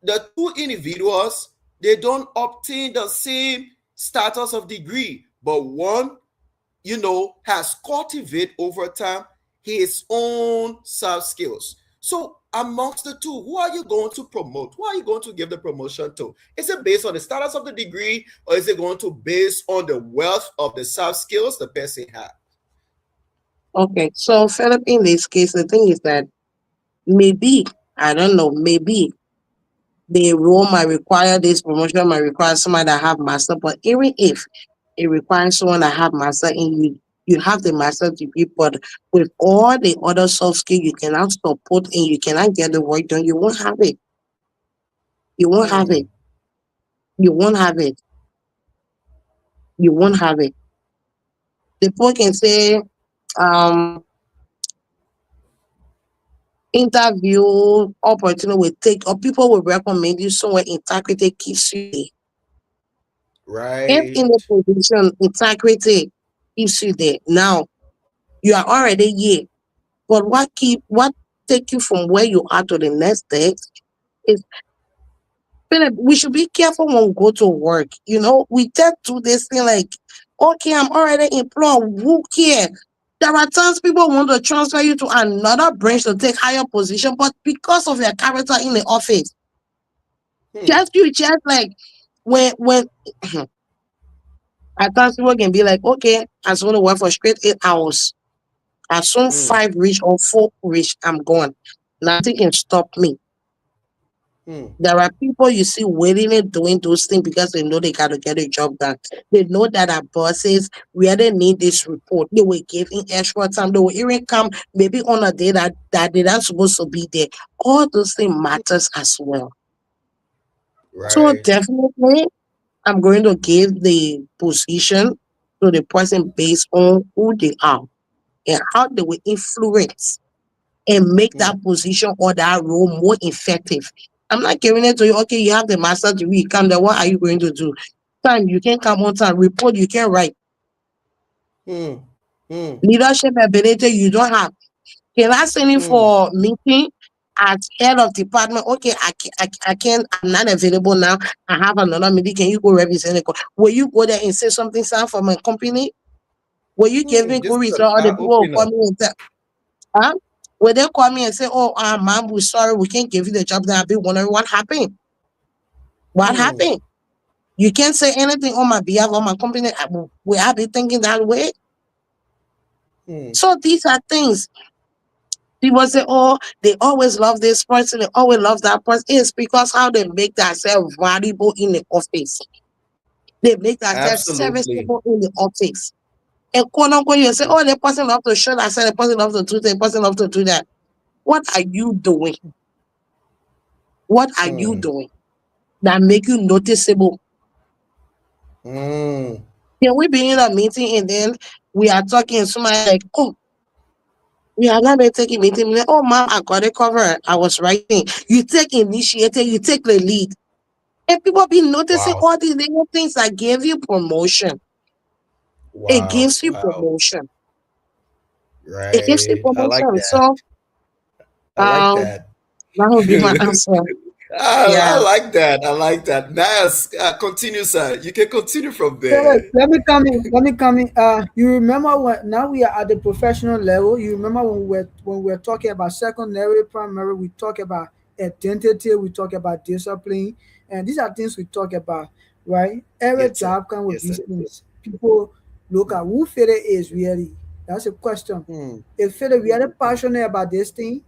Speaker 5: the two individuals, they don't obtain the same status of degree, but one, has cultivated over time his own soft skills. So, amongst the two, who are you going to promote? Who are you going to give the promotion to? Is it based on the status of the degree, or is it going to based on the wealth of the soft skills the person has?
Speaker 3: Okay, so Philip, in this case, the thing is that maybe, I don't know, maybe the role might require this promotion, might require somebody that have master, but even if it requires someone that have master and you have the master degree, but with all the other soft skill you cannot support and you cannot get the work done, you won't have it. You won't have
Speaker 5: Hmm.
Speaker 3: it. You won't have it. You won't have it. The people can say, um, interview opportunity will take, or people will recommend you somewhere integrity keeps you there. If in the
Speaker 5: Right.
Speaker 3: position integrity keeps you there, now you are already here. But what take you from where you are to the next stage is, Philip, we should be careful when we go to work. We tend to this thing like, okay, I'm already employed. Who cares? There are times people want to transfer you to another branch to take higher position, but because of your character in the office,
Speaker 5: Hmm.
Speaker 3: just like when at times people can be like, okay, I just want to work for straight 8 hours. As soon
Speaker 5: Hmm.
Speaker 3: five reach or four reach, I'm gone. Nothing can stop me.
Speaker 5: Hmm.
Speaker 3: There are people you see waiting and doing those things because they know they got to get a job done. They know that our bosses really need this report. They will give in extra time. They will even come maybe on a day that they're not supposed to be there. All those things matters as well. So
Speaker 5: Right.
Speaker 3: definitely, I'm going to give the position to the person based on who they are and how they will influence and make
Speaker 5: Hmm.
Speaker 3: that position or that role more effective. I'm not giving it to you. Okay, you have the master degree, you come there. What are you going to do? Time, you can come on time. Report, you can write.
Speaker 5: Hmm. Hmm.
Speaker 3: Leadership ability, you don't have. Can I send you
Speaker 5: Hmm.
Speaker 3: for meeting as head of department? Okay, I can't, I'm not available now. I have another meeting. Can you go represent the Will you go there and say something, sir, for my company? Will you give me
Speaker 5: Hmm.
Speaker 3: good
Speaker 5: Just
Speaker 3: result? Or the
Speaker 5: an
Speaker 3: people will call
Speaker 5: opener.
Speaker 3: me and tell, huh? Will they call me and say, oh, ma'am, we're sorry, we can't give you the job that I've been wondering what happened? What
Speaker 5: Hmm.
Speaker 3: happened? You can't say anything on my behalf or my company. Will I be thinking that way?
Speaker 5: Hmm.
Speaker 3: So these are things people say, oh, they always love this person, they always love that person. It's because how they make themselves valuable in the office. They make themselves
Speaker 5: Absolutely.
Speaker 3: serviceable in the office. And quote unquote, you say, oh, the person love to show that, the person love to do that, the person love to do that. What are you doing? What are you
Speaker 5: Hmm.
Speaker 3: doing that make you noticeable?
Speaker 5: Hmm.
Speaker 3: Can we be in a meeting and then we are talking and somebody like, oh, we are not been taking meeting. Like, oh, ma'am, I got it covered. I was writing. You take initiative, you take the lead. And people be noticing
Speaker 5: Wow.
Speaker 3: all these little things that give you promotion. It
Speaker 5: Wow.
Speaker 3: gives you
Speaker 5: Wow.
Speaker 3: promotion. It gives you
Speaker 5: Right. I like
Speaker 3: promotion.
Speaker 5: that.
Speaker 3: So
Speaker 5: I like
Speaker 3: um
Speaker 5: that.
Speaker 3: that would be my answer.
Speaker 5: I
Speaker 3: Yeah.
Speaker 5: like that. I like that. Nice. Continue, sir. You can continue from
Speaker 1: Philip,
Speaker 5: there.
Speaker 1: let me come in. Let me come in. You remember when now we are at the professional level? You remember when we were talking about secondary, primary? We talk about identity. We talk about discipline, and these are things we talk about, right? Every
Speaker 5: Yes, sir.
Speaker 1: job comes with
Speaker 5: Yes, sir.
Speaker 1: these things. People look at who Philip is really. That's a question.
Speaker 5: Hmm.
Speaker 1: If Philip really passionate about this thing,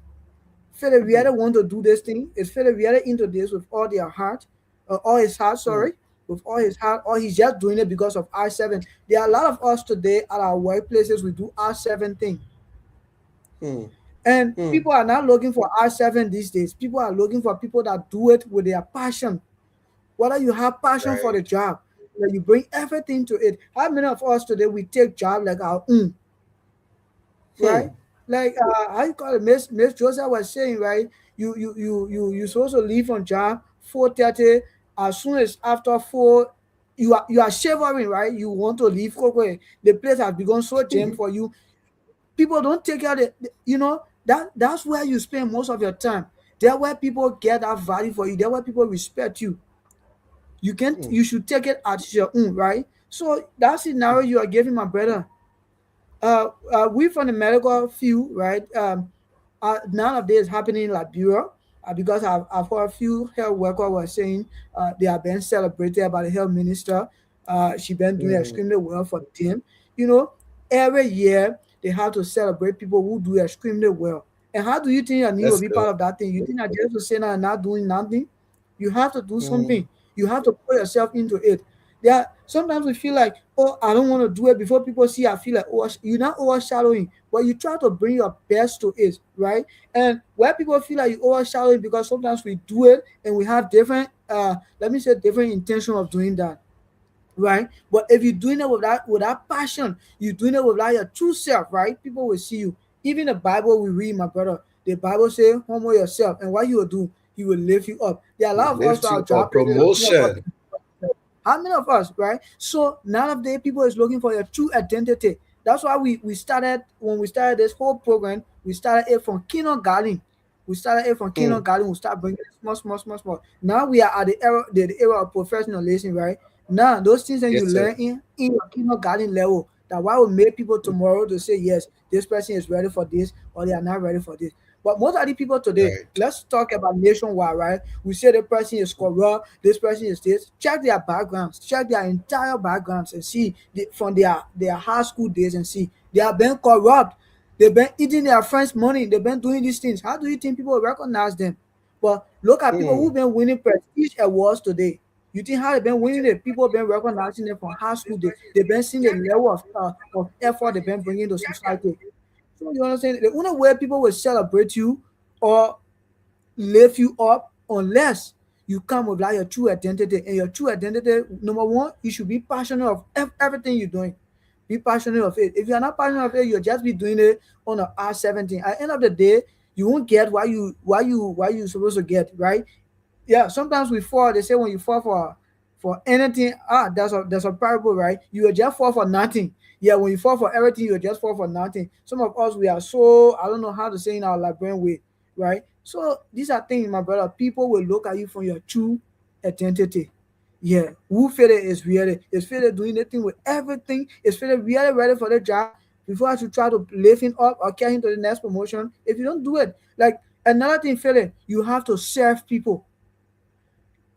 Speaker 1: feel they really want to do this thing, is feel they really into this with all their heart, all his heart, sorry, with all his heart, or he's just doing it because of R7. There are a lot of us today at our workplaces, we do R7 thing. And people are not looking for R7 these days. People are looking for people that do it with their passion. Whether you have passion for the
Speaker 5: Right.
Speaker 1: job, that you bring everything to it. How many of us today we take job like our own, right? Like how you call it, Miss Joseph was saying, right? You supposed to leave on job 4:30. As soon as after 4, you are shivering, right? You want to leave quickly. The place has become so jammed for you. People don't take out that's where you spend most of your time. There where people get that value for you. There where people respect you. You should take it as your own, right? So that scenario you are giving, my brother, we from the medical field, right? None of this is happening in Liberia, because I've heard a few health workers were saying they are being celebrated by the health minister. She been doing extremely well for them. You know, every year they have to celebrate people who do extremely well. And how do you think your need will
Speaker 5: That's
Speaker 1: be
Speaker 5: good.
Speaker 1: part of that thing? You think that just to say that and not doing nothing? You have to do something. You have to put yourself into it. There sometimes we feel like, oh, I don't want to do it before people see. I feel like, oh, you're not overshadowing, but you try to bring your best to it, right? And where people feel like you overshadowing, because sometimes we do it and we have different, let me say, different intention of doing that, right? But if you're doing it with that passion, you're doing it with like your true self, right? People will see you. Even the Bible we read, my brother, the Bible say, humble yourself, and what you will do, he will lift you up. There are a lot of us to
Speaker 5: Lift
Speaker 1: our
Speaker 5: you
Speaker 1: job
Speaker 5: up.
Speaker 1: places. Many of us,
Speaker 5: Promotion.
Speaker 1: how many of us, right? So none of the people is looking for your true identity. That's why we started, when we started this whole program, we started it from kindergarten. We started it from kindergarten. We start bringing it small, small, small, small. Now we are at the era of professionalism, right? Now those things that you
Speaker 5: Yes,
Speaker 1: learn
Speaker 5: sir.
Speaker 1: in your kindergarten level, that what will make people tomorrow to say yes, this person is ready for this, or they are not ready for this. But most of the people today,
Speaker 5: Right.
Speaker 1: let's talk about nationwide, right? We say the person is corrupt, this person is this. Check their backgrounds, check their entire backgrounds, and see from their high school days, and see they have been corrupt. They've been eating their friends' money. They've been doing these things. How do you think people will recognize them? But look at people who've been winning prestige awards today. You think how they've been winning it? People have been recognizing them from high school days. They've been seeing the level of effort they've been bringing to society. So you understand? The only way people will celebrate you or lift you up, unless you come with like your true identity. And your true identity, number one, you should be passionate of everything you're doing. Be passionate of it. If you're not passionate of it, you'll just be doing it on a R17. At the end of the day, you won't get what you supposed to get, right? Yeah, sometimes we fall. They say when you fall for anything, there's a parable, right? You will just fall for nothing. Yeah, when you fall for everything, you will just fall for nothing. Some of us, we are so, I don't know how to say in our Liberian way, right? So these are things, my brother. People will look at you from your true identity. Yeah, who feel it is feel it doing anything with everything, is feel it really ready for the job before I should try to lift him up or carry him to the next promotion. If you don't do it, like another thing, feel it, you have to serve people.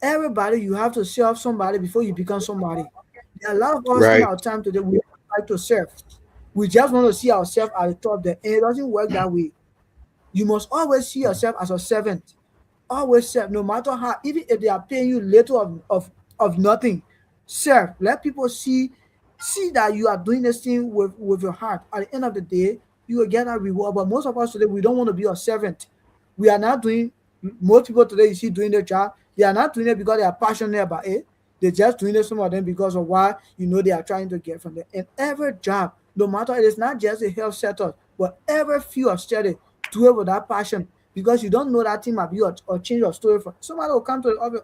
Speaker 1: Everybody, you have to serve somebody before you become somebody. There are a lot of us in
Speaker 5: Right.
Speaker 1: our time today, we don't like to serve. We just want to see ourselves at the top there, and it doesn't work that way. You must always see yourself as a servant. Always serve, no matter how, even if they are paying you little of nothing. Serve. Let people see that you are doing this thing with your heart. At the end of the day, you will get a reward. But most of us today, we don't want to be a servant. We are not doing, most people today you see doing their job, they are not doing it because they are passionate about it. They're just doing it, some of them, because of what they are trying to get from them. And every job, no matter, it is not just a health sector, but every field of study, do it with that passion, because you don't know that thing might be, or change your story for somebody will come to the office.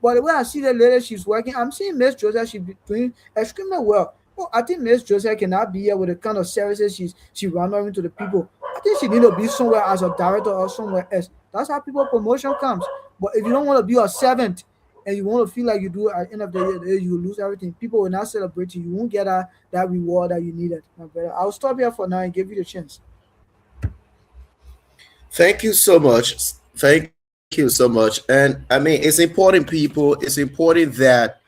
Speaker 1: But the way I see the lady, she's working. I'm seeing Miss Joseph, she's doing extremely well. Oh, I think Miss Joseph cannot be here with the kind of services she rendering to the people. I think she need to be somewhere as a director or somewhere else. That's how people promotion comes. But if you don't want to be a servant and you want to feel like you do, at the end of the year, you will lose everything. People will not celebrate you. You won't get that reward that you needed, my brother. I'll stop here for now and give you the chance.
Speaker 5: Thank you so much. Thank you so much. And I mean, it's important, people. It's important that,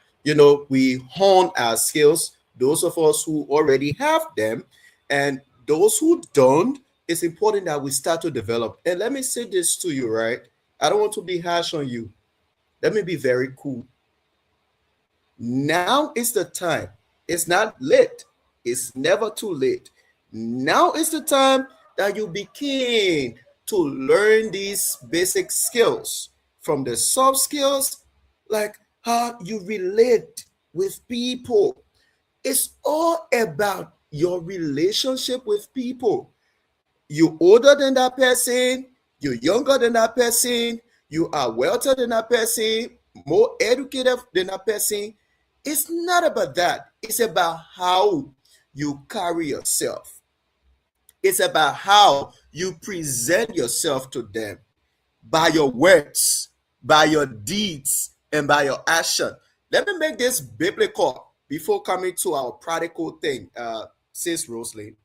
Speaker 5: we hone our skills, those of us who already have them, and those who don't. it's important that we start to develop. And let me say this to you, right? I don't want to be harsh on you. Let me be very cool. Now is the time. It's not late. It's never too late. Now is the time that you begin to learn these basic skills, from the soft skills, like how you relate with people. It's all about your relationship with people. You older than that person, you're younger than that person, you are wealthier than that person, more educated than that person. It's not about that. It's about how you carry yourself. It's about how you present yourself to them, by your words, by your deeds, and by your action. Let me make this biblical before coming to our practical thing, Sis Rosalie.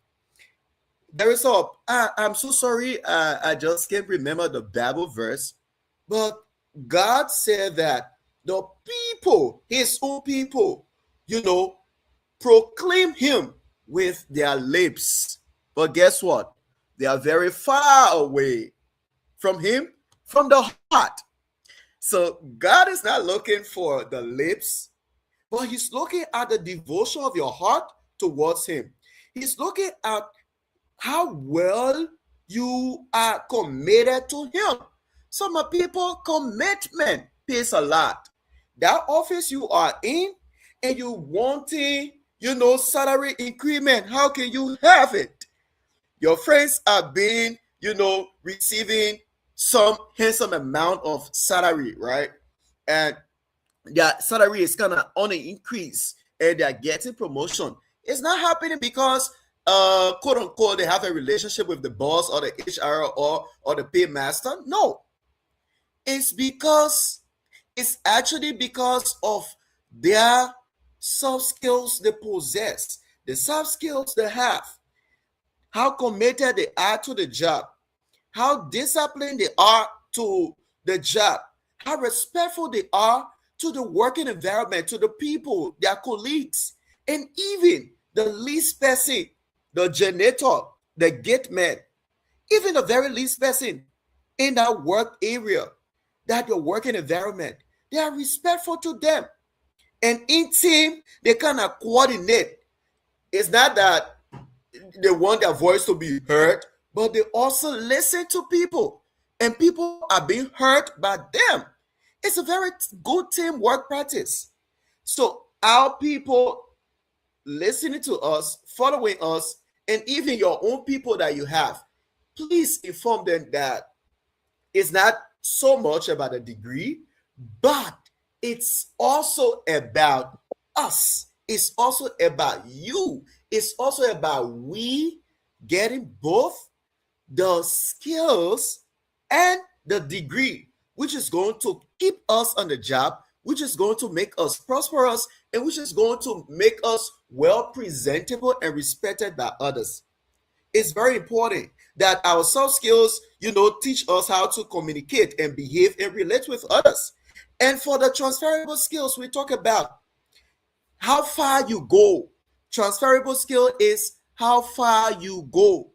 Speaker 5: There is a, I'm so sorry, I just can't remember the Bible verse, but God said that the people, his own people, you know, proclaim him with their lips. But guess what? They are very far away from him, from the heart. So God is not looking for the lips, but he's looking at the devotion of your heart towards him. He's looking at how well you are committed to him. Some people, commitment pays a lot. That office you are in, and you wanting, salary increment, how can you have it? Your friends are being, receiving some handsome amount of salary, right? And their salary is kind of on an increase, and they're getting promotion. It's not happening because quote unquote they have a relationship with the boss or the HR or the paymaster. No, it's because it's actually because of their soft skills they possess, the soft skills they have, how committed they are to the job, how disciplined they are to the job, how respectful they are to the working environment, to the people, their colleagues, and even the least person, the janitor, the gate man, even the very least person in that work area, that your working environment, they are respectful to them. And in team, they kind of coordinate. It's not that they want their voice to be heard, but they also listen to people, and people are being heard by them. It's a very good teamwork practice. So our people listening to us, following us, and even your own people that you have, please inform them that it's not so much about a degree, but it's also about us. It's also about you. It's also about we getting both the skills and the degree, which is going to keep us on the job, which is going to make us prosperous, and which is going to make us well presentable and respected by others. It's very important that our soft skills, teach us how to communicate and behave and relate with others. And for the transferable skills, we talk about how far you go. Transferable skill is how far you go.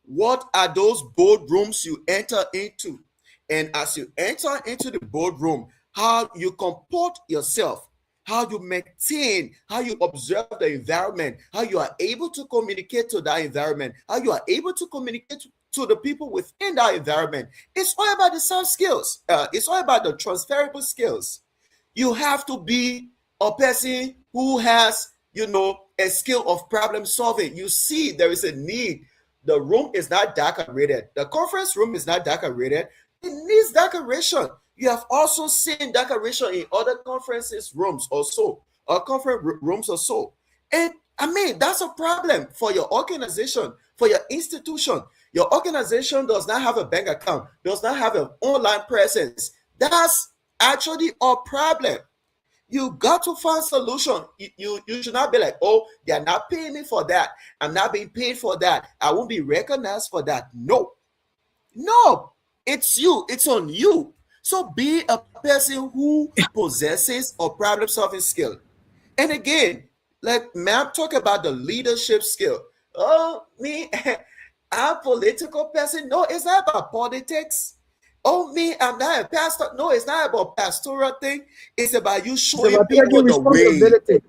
Speaker 5: What are those boardrooms you enter into? And as you enter into the boardroom, how you comport yourself, how you maintain, how you observe the environment, how you are able to communicate to that environment, how you are able to communicate to the people within that environment. It's all about the soft skills. It's all about the transferable skills. You have to be a person who has, a skill of problem solving. You see, there is a need. The room is not decorated. The conference room is not decorated. It needs decoration. You have also seen decoration in other conferences rooms or so, or conference rooms or so. And I mean, that's a problem for your organization, for your institution. Your organization does not have a bank account, does not have an online presence. That's actually a problem. You got to find solution. You should not be like, oh, they are not paying me for that. I'm not being paid for that. I won't be recognized for that. No, it's you. It's on you. So be a person who possesses a problem solving skill. And again, like ma'am talk about the leadership skill. Oh, me, I'm a political person. No, it's not about politics. Oh, me, I'm not a pastor. No, it's not about pastoral thing. It's about you
Speaker 1: It's
Speaker 5: showing
Speaker 1: about taking
Speaker 5: people the way.
Speaker 1: responsibility.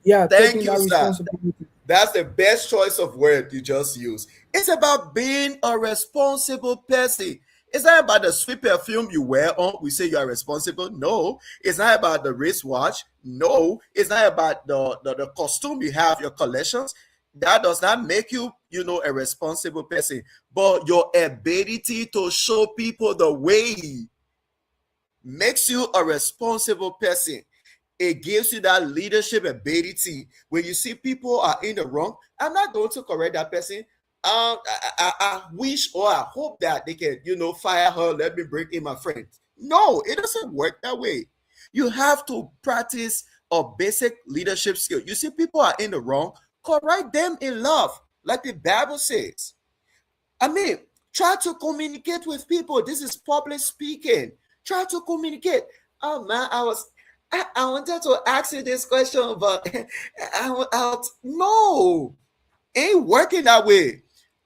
Speaker 1: Yeah,
Speaker 5: Thank
Speaker 1: taking
Speaker 5: you,
Speaker 1: that
Speaker 5: sir.
Speaker 1: responsibility.
Speaker 5: That's the best choice of word you just used. It's about being a responsible person. It's not about the sweet perfume you wear on. We say you are responsible. No. It's not about the wristwatch. No. It's not about the costume you have, your collections. That does not make you, a responsible person. But your ability to show people the way makes you a responsible person. It gives you that leadership ability. When you see people are in the wrong, I'm not going to correct that person. I wish or I hope that they can, fire her, let me bring in my friend. No, it doesn't work that way. You have to practice a basic leadership skill. You see people are in the wrong, correct them in love, like the Bible says. I mean, try to communicate with people. This is public speaking. Try to communicate. Oh man, I wanted to ask you this question, but no, ain't working that way.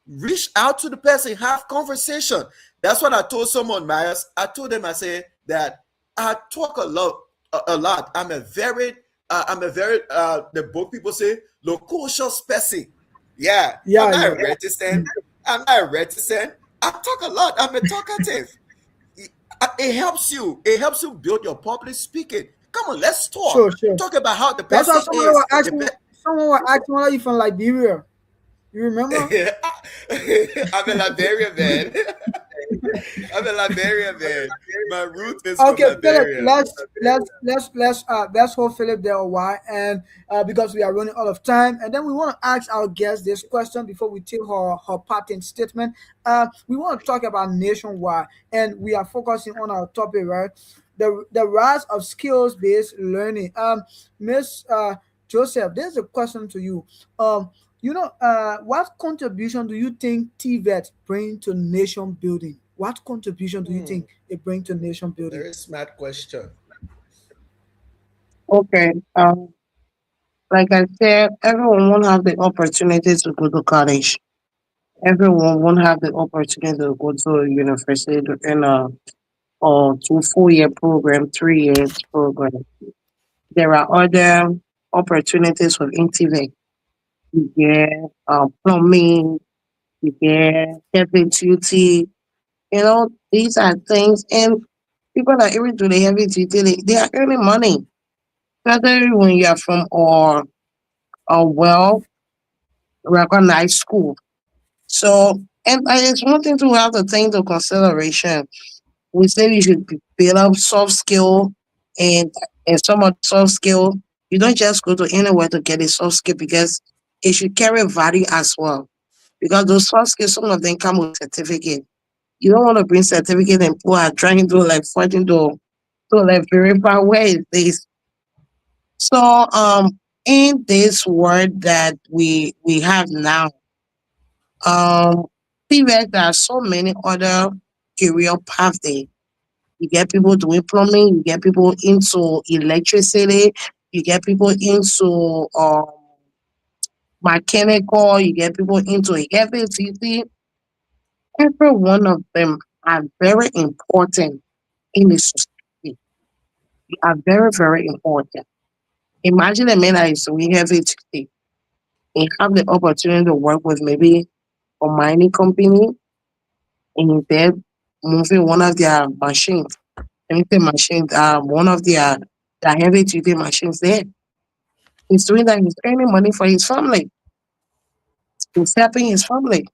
Speaker 5: Reach out to the person, have conversation. That's what I told someone, Myers. I told them, I said that I talk a lot. I'm a very, the book people say, loquacious person. Yeah, I'm
Speaker 1: Yeah, yeah.
Speaker 5: not reticent. I'm not reticent. I talk a lot. I'm a talkative. It helps you. It helps you build your public speaking. Come on, let's
Speaker 1: Sure,
Speaker 5: talk.
Speaker 1: sure.
Speaker 5: Talk about how the
Speaker 1: That's why
Speaker 5: person is.
Speaker 1: someone was asking whether you from Liberia. You remember?
Speaker 5: I'm a Liberian man. I'm a Liberian man. My root is from
Speaker 1: Okay, Philip,
Speaker 5: Liberia.
Speaker 1: let's hold Philip there a while, and because we are running out of time, and then we want to ask our guest this question before we take her patent statement. We want to talk about nationwide, and we are focusing on our topic, right? The rise of skills based learning. Miss Joseph, there's a question to you. What contribution do you think TVET bring to nation building? What contribution do you
Speaker 5: Hmm,
Speaker 1: think it bring to nation building?
Speaker 5: very smart question.
Speaker 3: Okay. Like I said, everyone won't have the opportunity to go to college. Everyone won't have the opportunity to go to a university in a or 2 4 year program, 3 years program. There are other opportunities with Intellect. You get plumbing, you get heavy duty. These are things, and people that even do the heavy duty, they are earning money. Whether when you are from or a well recognized school. So, and it's one thing to have to take into consideration. We say you should build up soft skill, and some of the soft skill, you don't just go to anywhere to get a soft skill because it should carry value as well. Because those soft skills, some of them come with certificate. You don't want to bring certificate and people are trying to like fighting to like verify where is this. So in this world that we have now, see where there are so many other career paths there. You get people doing plumbing, you get people into electricity, you get people into mechanical, you get people into heavy duty. Every one of them are very important in the society. They are very, very important. Imagine a man that is doing heavy duty and have the opportunity to work with maybe a mining company and instead moving one of their machines, anything machines, one of their heavy duty machines there. He's doing that, he's earning money for his family. He's helping his family.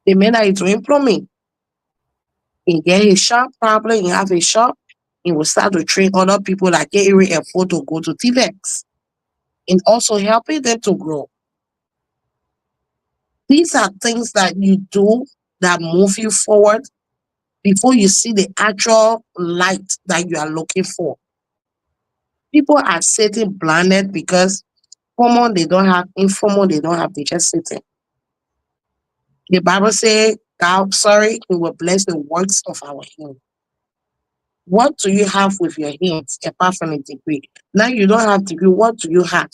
Speaker 3: The man that is doing plumbing, he get his shop, probably he have a shop, he will start to train other people that can't even afford to go to TVEX and also helping them to grow. These are things that you do that move you forward before you see the actual light that you are looking for. People are sitting blinded because formal they don't have, informal they don't have, they just sitting. The Bible says, God, sorry, we will bless the works of our hands. What do you have with your hands apart from a degree? Now you don't have degree, what do you have?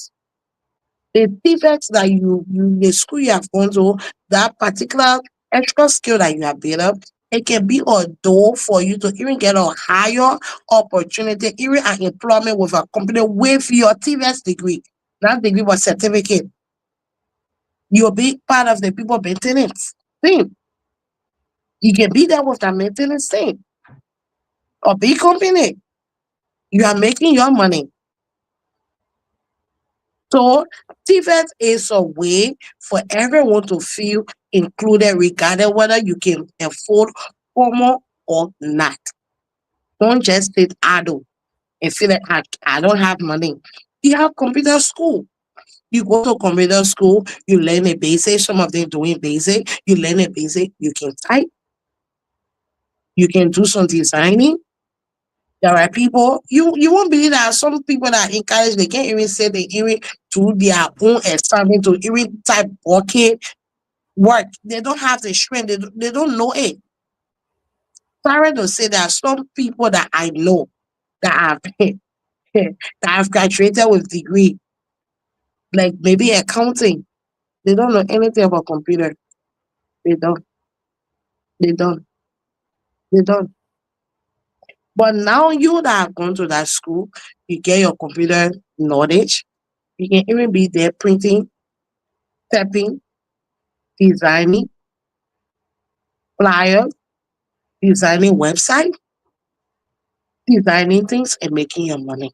Speaker 3: The defects that the school you have gone to, that particular extra skill that you have built up, it can be a door for you to even get a higher opportunity, even an employment with a company with your TVS degree. That degree was certificate. You'll be part of the people maintenance team. You can be there with the maintenance team or big company. You are making your money. So TVET is a way for everyone to feel included, regardless whether you can afford formal or not. Don't just sit idle and feel like I don't have money. You have computer school. You go to computer school, you learn a basic, some of them doing basic, you learn a basic, you can type, you can do some designing. There are people, you won't believe that some people that encourage, they can't even say they even do their own assignment to even type okay work. They don't have the strength, they don't know it. Sorry to say there are some people that I know that have that have graduated with degree, like maybe accounting. They don't know anything about computer. They don't, they don't, they don't. But now you that have gone to that school, you get your computer knowledge. You can even be there printing, typing, designing flyers, designing website, designing things and making your money.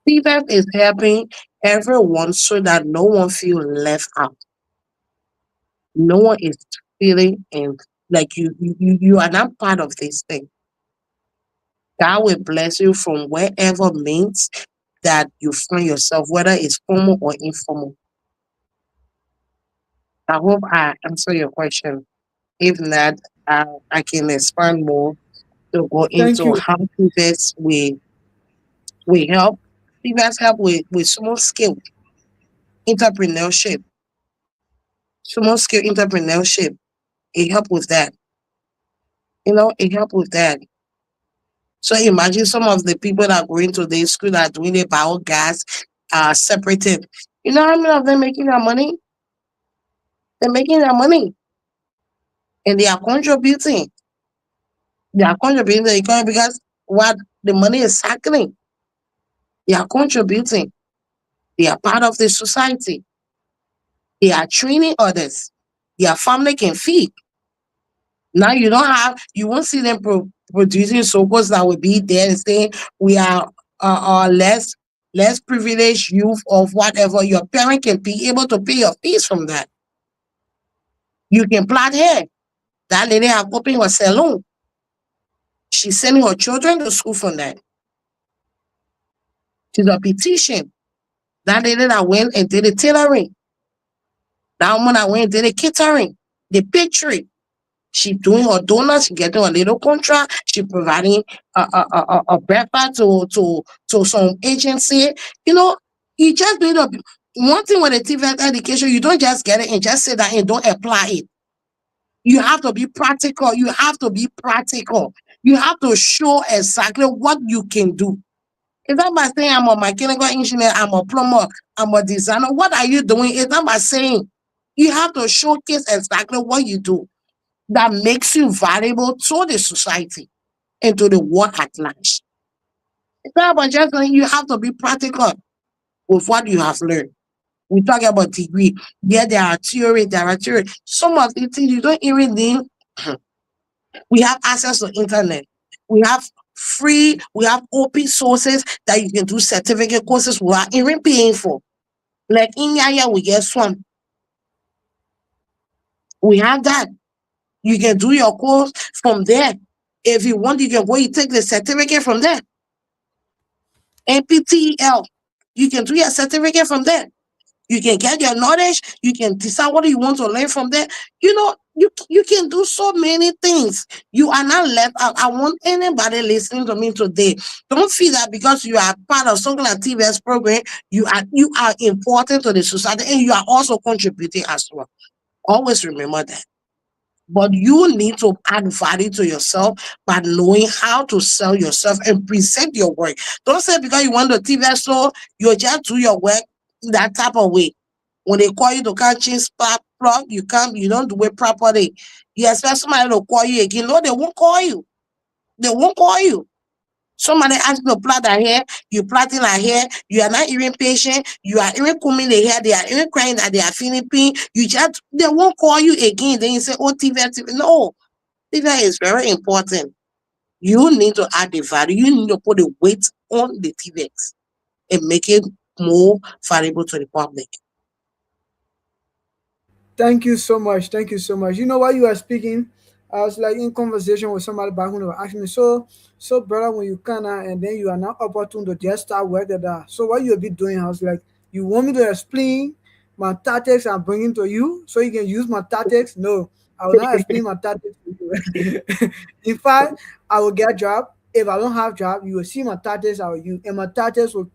Speaker 3: CVEP is helping everyone so that no one feel left out. No one is feeling and like you are not part of this thing. God will bless you from wherever means that you find yourself, whether it's formal or informal. I hope I answer your question. If not, I can expand more to go
Speaker 1: Thank
Speaker 3: into
Speaker 1: you.
Speaker 3: how pivots we help. Pivots help with small scale entrepreneurship. Small scale entrepreneurship. It help with that. It help with that. So imagine some of the people that go into the school that are doing the biogas separating. You know how many of them making their money? They're making their money and they are contributing. They are contributing to the economy because what the money is cycling. They are contributing. They are part of the society. They are training others. Their family can feed. Now you won't see them producing so-called that will be there and saying we are less privileged youth of whatever. Your parent can be able to pay your fees from that. You can plait hair. That lady have opened a salon. She's sending her children to school from that. She's a beautician. That lady that went and did the tailoring. That woman that went and did the catering, the bakery. She doing her donuts, she getting a little contract, she providing a breakfast to some agency. You know, you just do it. One thing with the TVET education, you don't just get it and just say that and don't apply it. You have to be practical. You have to be practical. You have to show exactly what you can do. It's not by saying I'm a mechanical engineer, I'm a plumber, I'm a designer. What are you doing? It's not by saying you have to showcase exactly what you do that makes you valuable to the society and to the world at large. It's not about just saying you have to be practical with what you have learned. We talk about degree. Yeah, there are theory. Some of the things you don't even need. We have access to internet. We have we have open sources that you can do certificate courses without even paying for. Like in Yaya, we get some. We have that. You can do your course from there. If you want, you can go, you take the certificate from there. NPTEL, you can do your certificate from there. You can get your knowledge. You can decide what you want to learn from there. You can do so many things. You are not left out. I want anybody listening to me today. Don't feel that because you are part of something like TVS program, you are important to the society and you are also contributing as well. Always remember that. But you need to add value to yourself by knowing how to sell yourself and present your work. Don't say because you want the TV show, you just do your work that type of way. When they call you to come change spark plug, you come, you don't do it properly. You expect somebody to call you again. No, they won't call you. They won't call you. Somebody ask you to plait their hair, you plaiting their hair, you are not even patient, you are even combing the hair, they are even crying that they are feeling pain. You just, they won't call you again. Then you say, oh, TV. No, TV is very important. You need to add the value, you need to put the weight on the TVX and make it more valuable to the public.
Speaker 1: Thank you so much. Thank you so much. You know, while you were speaking, I was like in conversation with somebody back when they were asking me, so brother, when you can and then you are now opportune to just start work at that. So what you be doing? I was like, you want me to explain my tactics I'm bringing to you so you can use my tactics? No, I will not explain my tactics to you. In fact, I will get a job. If I don't have job, you will see my tactics I will use, and my tactics will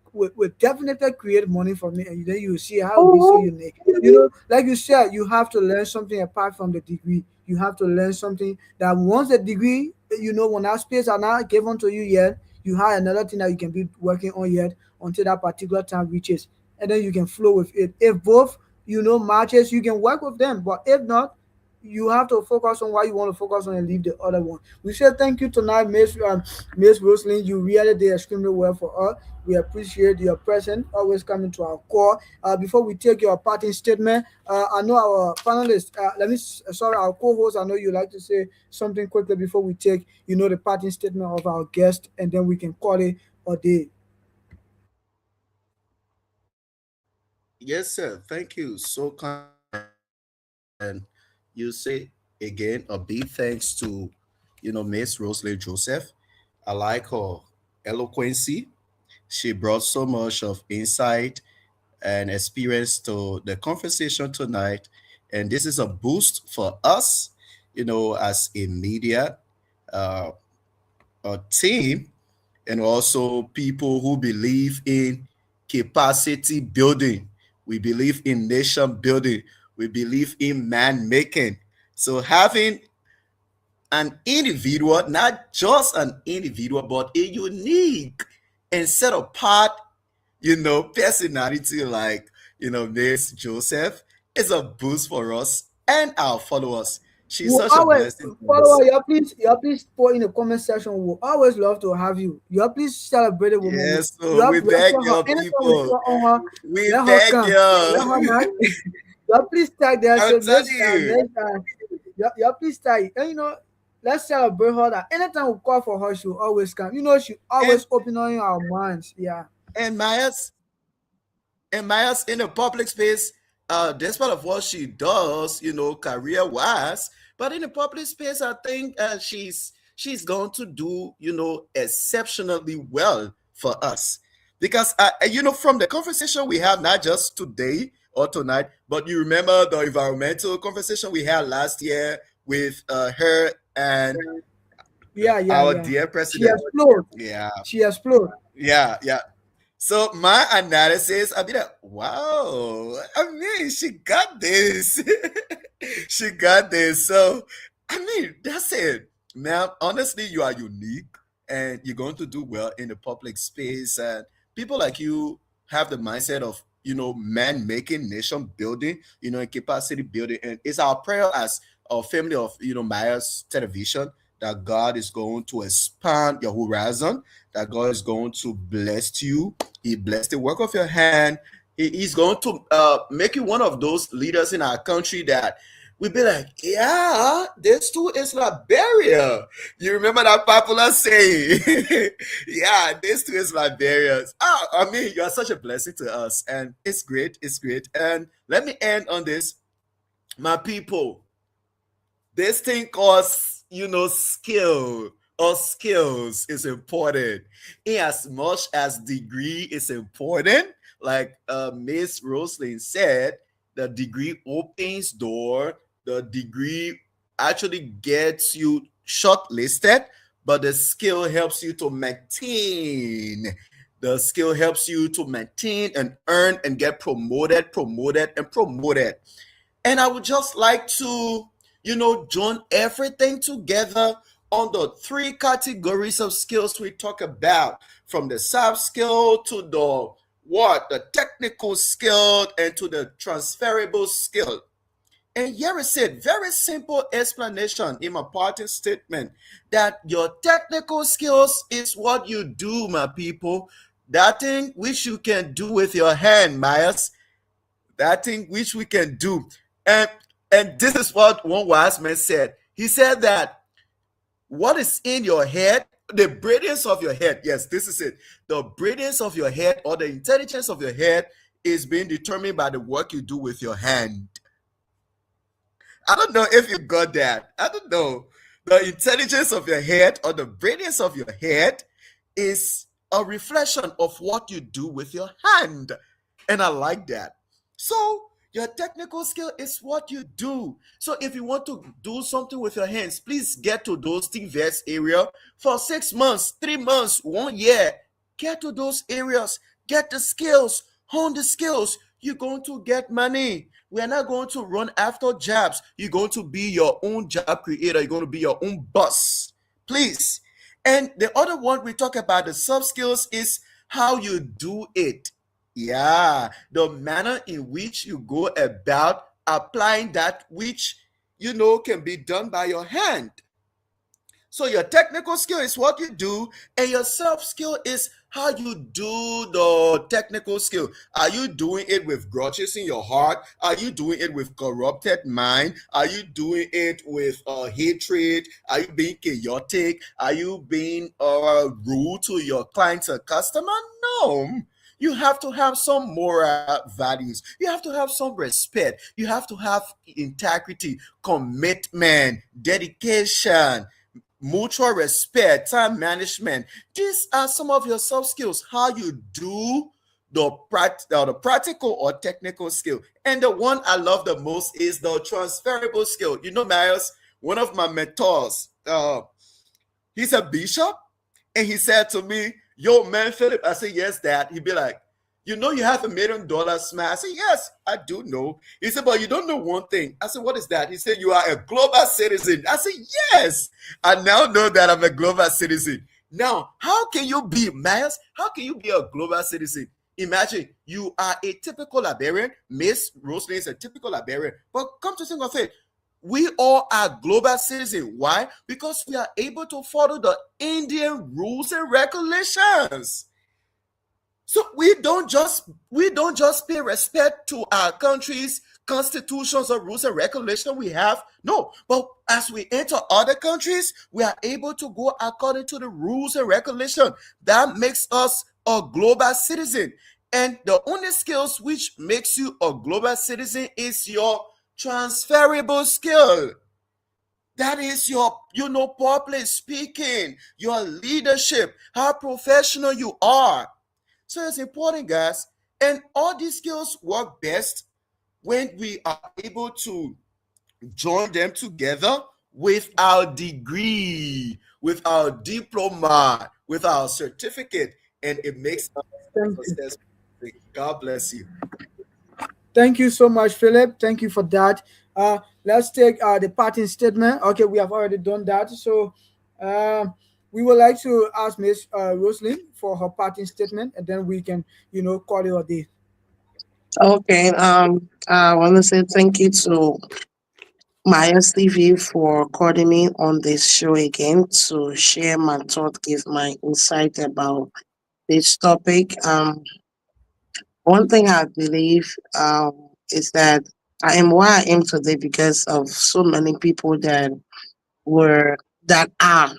Speaker 1: definitely create money for me, and then you will see how it will be so unique. You know, like you said, you have to learn something apart from the degree. You have to learn something that once the degree, you know, when that space are not given to you yet, you have another thing that you can be working on yet until that particular time reaches, and then you can flow with it. If both, you know, matches, you can work with them. But if not, you have to focus on what you want to focus on and leave the other one. We say thank you tonight, Miss Rosalind. You really did extremely well for us. We appreciate your presence, always coming to our call. Before we take your parting statement, I know our panelists. Sorry, our co-host. I know you like to say something quickly before we take, you know, the parting statement of our guest, and then we can call it a day.
Speaker 5: Yes, sir. Thank you so kindly. And you say again a big thanks to, Miss Rosalie Joseph. I like her eloquency. She brought so much of insight and experience to the conversation tonight. And this is a boost for us, as a media, uh, a team, and also people who believe in capacity building. We believe in nation building. We believe in man making. So having an individual, not just an individual, but a unique and set apart, personality like, Miss Joseph is a boost for us and our followers. She's
Speaker 1: We'll
Speaker 5: such a
Speaker 1: always
Speaker 5: blessing to us.
Speaker 1: follow you please put in the comment section. We'll always love to have you. You please celebrate it with me.
Speaker 5: Yes,
Speaker 1: You
Speaker 5: so
Speaker 1: have
Speaker 5: we
Speaker 1: we
Speaker 5: beg
Speaker 1: tell her
Speaker 5: your
Speaker 1: anytime we
Speaker 5: people.
Speaker 1: saw on her,
Speaker 5: We
Speaker 1: let her
Speaker 5: beg
Speaker 1: come. Let her
Speaker 5: you.
Speaker 1: not. You please tag there.
Speaker 5: I'm
Speaker 1: Say
Speaker 5: telling you.
Speaker 1: you please tag. And you know, let's celebrate her that anytime we call for her, she'll always come. You know, she
Speaker 5: And
Speaker 1: always open on our minds. Yeah.
Speaker 5: and Maya's in a public space, despite of what she does, career wise, but in the public space, I think she's going to do, exceptionally well for us. Because from the conversation we have, not just today or tonight, but you remember the environmental conversation we had last year with her and
Speaker 1: Yeah, yeah,
Speaker 5: our
Speaker 1: yeah.
Speaker 5: dear
Speaker 1: She
Speaker 5: president.
Speaker 1: explode.
Speaker 5: Yeah,
Speaker 1: She explode.
Speaker 5: yeah. So my analysis, I'll be like, wow, I mean, she got this. She got this. So, I mean, that's it. Now, honestly, you are unique and you're going to do well in the public space. And people like you have the mindset of, man making, nation building, and capacity building. And it's our prayer as a family of, Maya's television that God is going to expand your horizon, that God is going to bless you. He bless the work of your hand. He's going to make you one of those leaders in our country that we'd be like, yeah, this too is Liberia. You remember that popular saying? Yeah, this too is Liberia. Oh, I mean, you are such a blessing to us, and it's great. It's great. And let me end on this, my people. This thing called, skill or skills is important. In as much as degree is important, like Miss Rosalind said, the degree opens door, the degree actually gets you shortlisted, but the skill helps you to maintain. The skill helps you to maintain and earn and get promoted. And I would just like to, join everything together on the three categories of skills we talk about, from the soft skill to the what? The technical skill and to the transferable skill. And here it said, very simple explanation in my parting statement that your technical skills is what you do, my people. That thing which you can do with your hand, Myers. That thing which we can do. And and this is what one wise man said. He said that what is in your head, the brilliance of your head, yes, this is it. The brilliance of your head or the intelligence of your head is being determined by the work you do with your hand. I don't know if you got that. I don't know. The intelligence of your head or the brilliance of your head is a reflection of what you do with your hand. And I like that. So, your technical skill is what you do. So, if you want to do something with your hands, please get to those TVS area for 6 months, 3 months, 1 year. Get to those areas, get the skills, hone the skills. You're going to get money. We are not going to run after jobs. You're going to be your own job creator. You're going to be your own boss. Please. And the other one we talk about, the soft skills, is how you do it. Yeah, the manner in which you go about applying that which can be done by your hand. So your technical skill is what you do, and your soft skill is how you do the technical skill. Are you doing it with grudges in your heart? Are you doing it with corrupted mind? Are you doing it with hatred? Are you being chaotic? Are you being rude to your clients or customer? No. You have to have some moral values. You have to have some respect. You have to have integrity, commitment, dedication, mutual respect, time management. These are some of your soft skills, how you do the practical or technical skill. And the one I love the most is the transferable skill. Miles, one of my mentors, he's a bishop, and he said to me, "Yo, man, Philip," I said, "Yes, Dad." He'd be like, "You have $1 million, man." I said, "Yes, I do know." He said, "But you don't know one thing." I said, "What is that?" He said, "You are a global citizen." I said, "Yes, I now know that I'm a global citizen." Now, how can you be, Miles? How can you be a global citizen? Imagine you are a typical Liberian. Miss Rosalie is a typical Liberian. But come to think of it, we all are global citizens. Why? Because we are able to follow the Indian rules and regulations. So we don't just pay respect to our country's constitutions or rules and regulations we have. No, but as we enter other countries, we are able to go according to the rules and regulations. That makes us a global citizen. And the only skills which makes you a global citizen is your transferable skill. That is your, public speaking, your leadership, how professional you are. So it's important, guys. And all these skills work best when we are able to join them together with our degree, with our diploma, with our certificate, and it makes us
Speaker 1: Thank you.
Speaker 5: successful. God bless you.
Speaker 1: Thank you so much, Philip. Thank you for that. Let's take the parting statement. Okay, we have already done that. So uh, we would like to ask Miss Rosalind for her parting statement, and then we can, call it a day.
Speaker 3: Okay. I want to say thank you to Maya TV for calling me on this show again to share my thought, give my insight about this topic. One thing I believe is that I am where I am today because of so many people were that are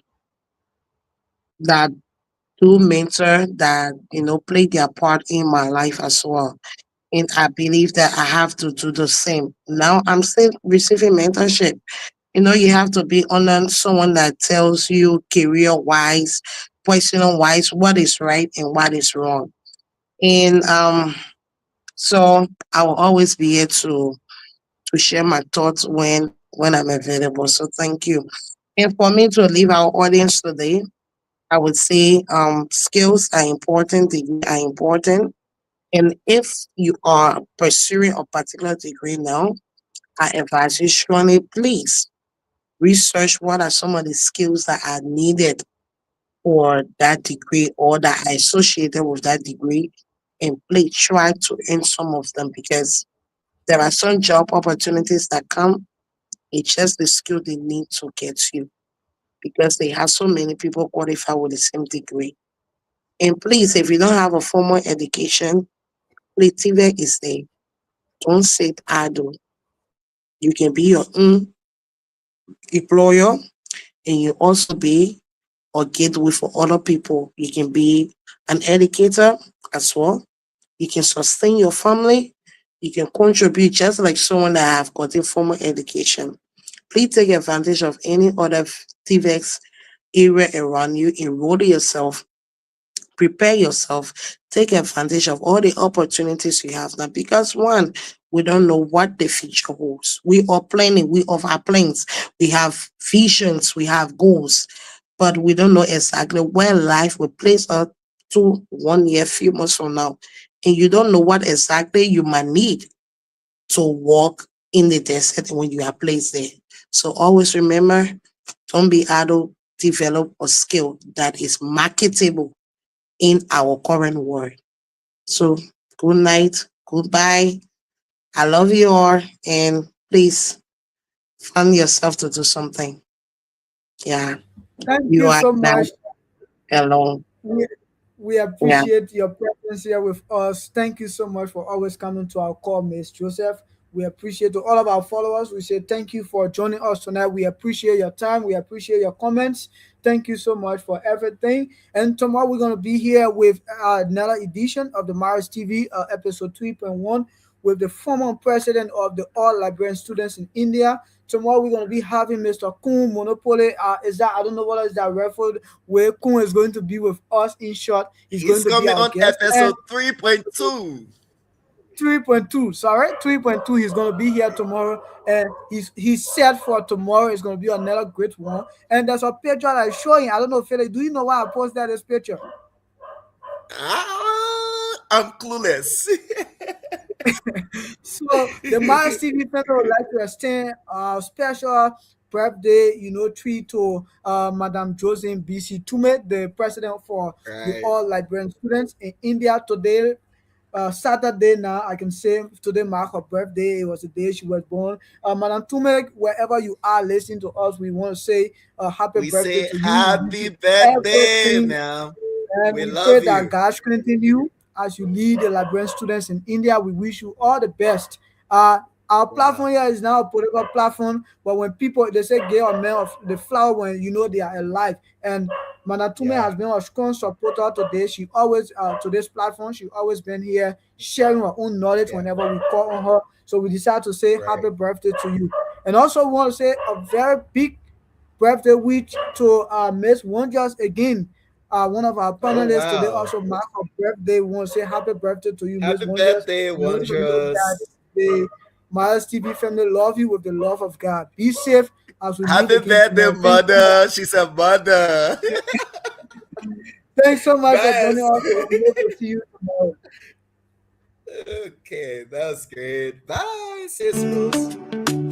Speaker 3: that do mentor that play their part in my life as well. And I believe that I have to do the same. Now I'm still receiving mentorship. You have to be under someone that tells you career wise, personal wise, what is right and what is wrong. And so I will always be here to share my thoughts when I'm available. So thank you. And for me to leave our audience today, I would say skills are important, degree are important. And if you are pursuing a particular degree now, I advise you strongly, please research what are some of the skills that are needed for that degree or that are associated with that degree. and please try to earn some of them because there are some job opportunities that come. It's just the skill they need to get you because they have so many people qualified with the same degree. And please, if you don't have a formal education, please, TVEC is there. Don't sit idle. You can be your own employer and you also be a gateway for other people. You can be an educator as well. You can sustain your family. You can contribute just like someone that have gotten formal education. Please take advantage of any other TVEX area around you. Enroll yourself, prepare yourself, take advantage of all the opportunities you have now. Because one, we don't know what the future holds. We are planning, we of our plans, we have visions, we have goals, but we don't know exactly where life will place us to 1 year, few months from now. And you don't know what exactly you might need to walk in the desert when you are placed there. So always remember, don't be idle, develop a skill that is marketable in our current world. So good night, goodbye. I love you all, and please find yourself to do something. Yeah,
Speaker 1: Thank
Speaker 3: you
Speaker 1: you
Speaker 3: are
Speaker 1: so
Speaker 3: not
Speaker 1: much.
Speaker 3: alone.
Speaker 1: We, we
Speaker 3: Yeah,
Speaker 1: appreciate your presence here with us. Thank you so much for always coming to our call, Miss Joseph. We appreciate to all of our followers. We say thank you for joining us tonight. We appreciate your time. We appreciate your comments. Thank you so much for everything. And tomorrow we're going to be here with another edition of the Mars TV, episode 3.1, with the former president of the All Liberian Students in India. Tomorrow we're going to be having Mr. Kun Monopoly. Is that I don't know what is that referred where Kun is going to be with us. In short, he's going
Speaker 5: He's
Speaker 1: to be
Speaker 5: coming
Speaker 1: our
Speaker 5: on
Speaker 1: guest. And
Speaker 5: episode 3.2.
Speaker 1: 3.2, sorry, 3.2, he's going to be here tomorrow, and he's set for tomorrow. It's going to be another great one. And there's a picture I'm showing. I don't know, Philip, do you know why I posted this picture?
Speaker 5: I'm clueless.
Speaker 1: So the Mars TV family would like to extend a special birthday, treat to Madam Josephine BC Tume, the president for the
Speaker 5: Right.
Speaker 1: All Liberian Students in India today. Saturday now, I can say today mark her birthday. It was the day she was born. Madam Tume, wherever you are listening to us, we want to say happy
Speaker 5: We
Speaker 1: birthday
Speaker 5: say
Speaker 1: to you. We wish
Speaker 5: happy
Speaker 1: you
Speaker 5: birthday,
Speaker 1: everything,
Speaker 5: man.
Speaker 1: and
Speaker 5: We
Speaker 1: we pray
Speaker 5: love
Speaker 1: that
Speaker 5: you.
Speaker 1: God strengthen you as you lead the Liberian students in India. We wish you all the best. Our
Speaker 5: Wow.
Speaker 1: platform here is now a political platform, but when people they say gay or men of the flower, when they are alive. And Manatume
Speaker 5: Yeah.
Speaker 1: has been a strong supporter today. She always to this platform. She always been here sharing her own knowledge
Speaker 5: Yeah.
Speaker 1: whenever we call on her. So we decided to say
Speaker 5: Right.
Speaker 1: happy birthday to you. And also want to say a very big birthday wish to Miss Wonders again. One of our
Speaker 5: Oh,
Speaker 1: panelists today
Speaker 5: wow.
Speaker 1: also mark her birthday. We want to say happy birthday to you, Miss
Speaker 5: Happy
Speaker 1: Wonders.
Speaker 5: birthday,
Speaker 1: And also know that
Speaker 5: Wondrous.
Speaker 1: the Miles TV family love you with the love of God. Be safe as we meet
Speaker 5: Happy
Speaker 1: again
Speaker 5: birthday,
Speaker 1: tomorrow. Thank you so
Speaker 5: mother.
Speaker 1: much.
Speaker 5: She's a mother.
Speaker 1: Thanks so much for
Speaker 5: Bye,
Speaker 1: joining us. We
Speaker 5: sis.
Speaker 1: hope to see you tomorrow.
Speaker 5: Okay, that's great. Bye, sis Rose.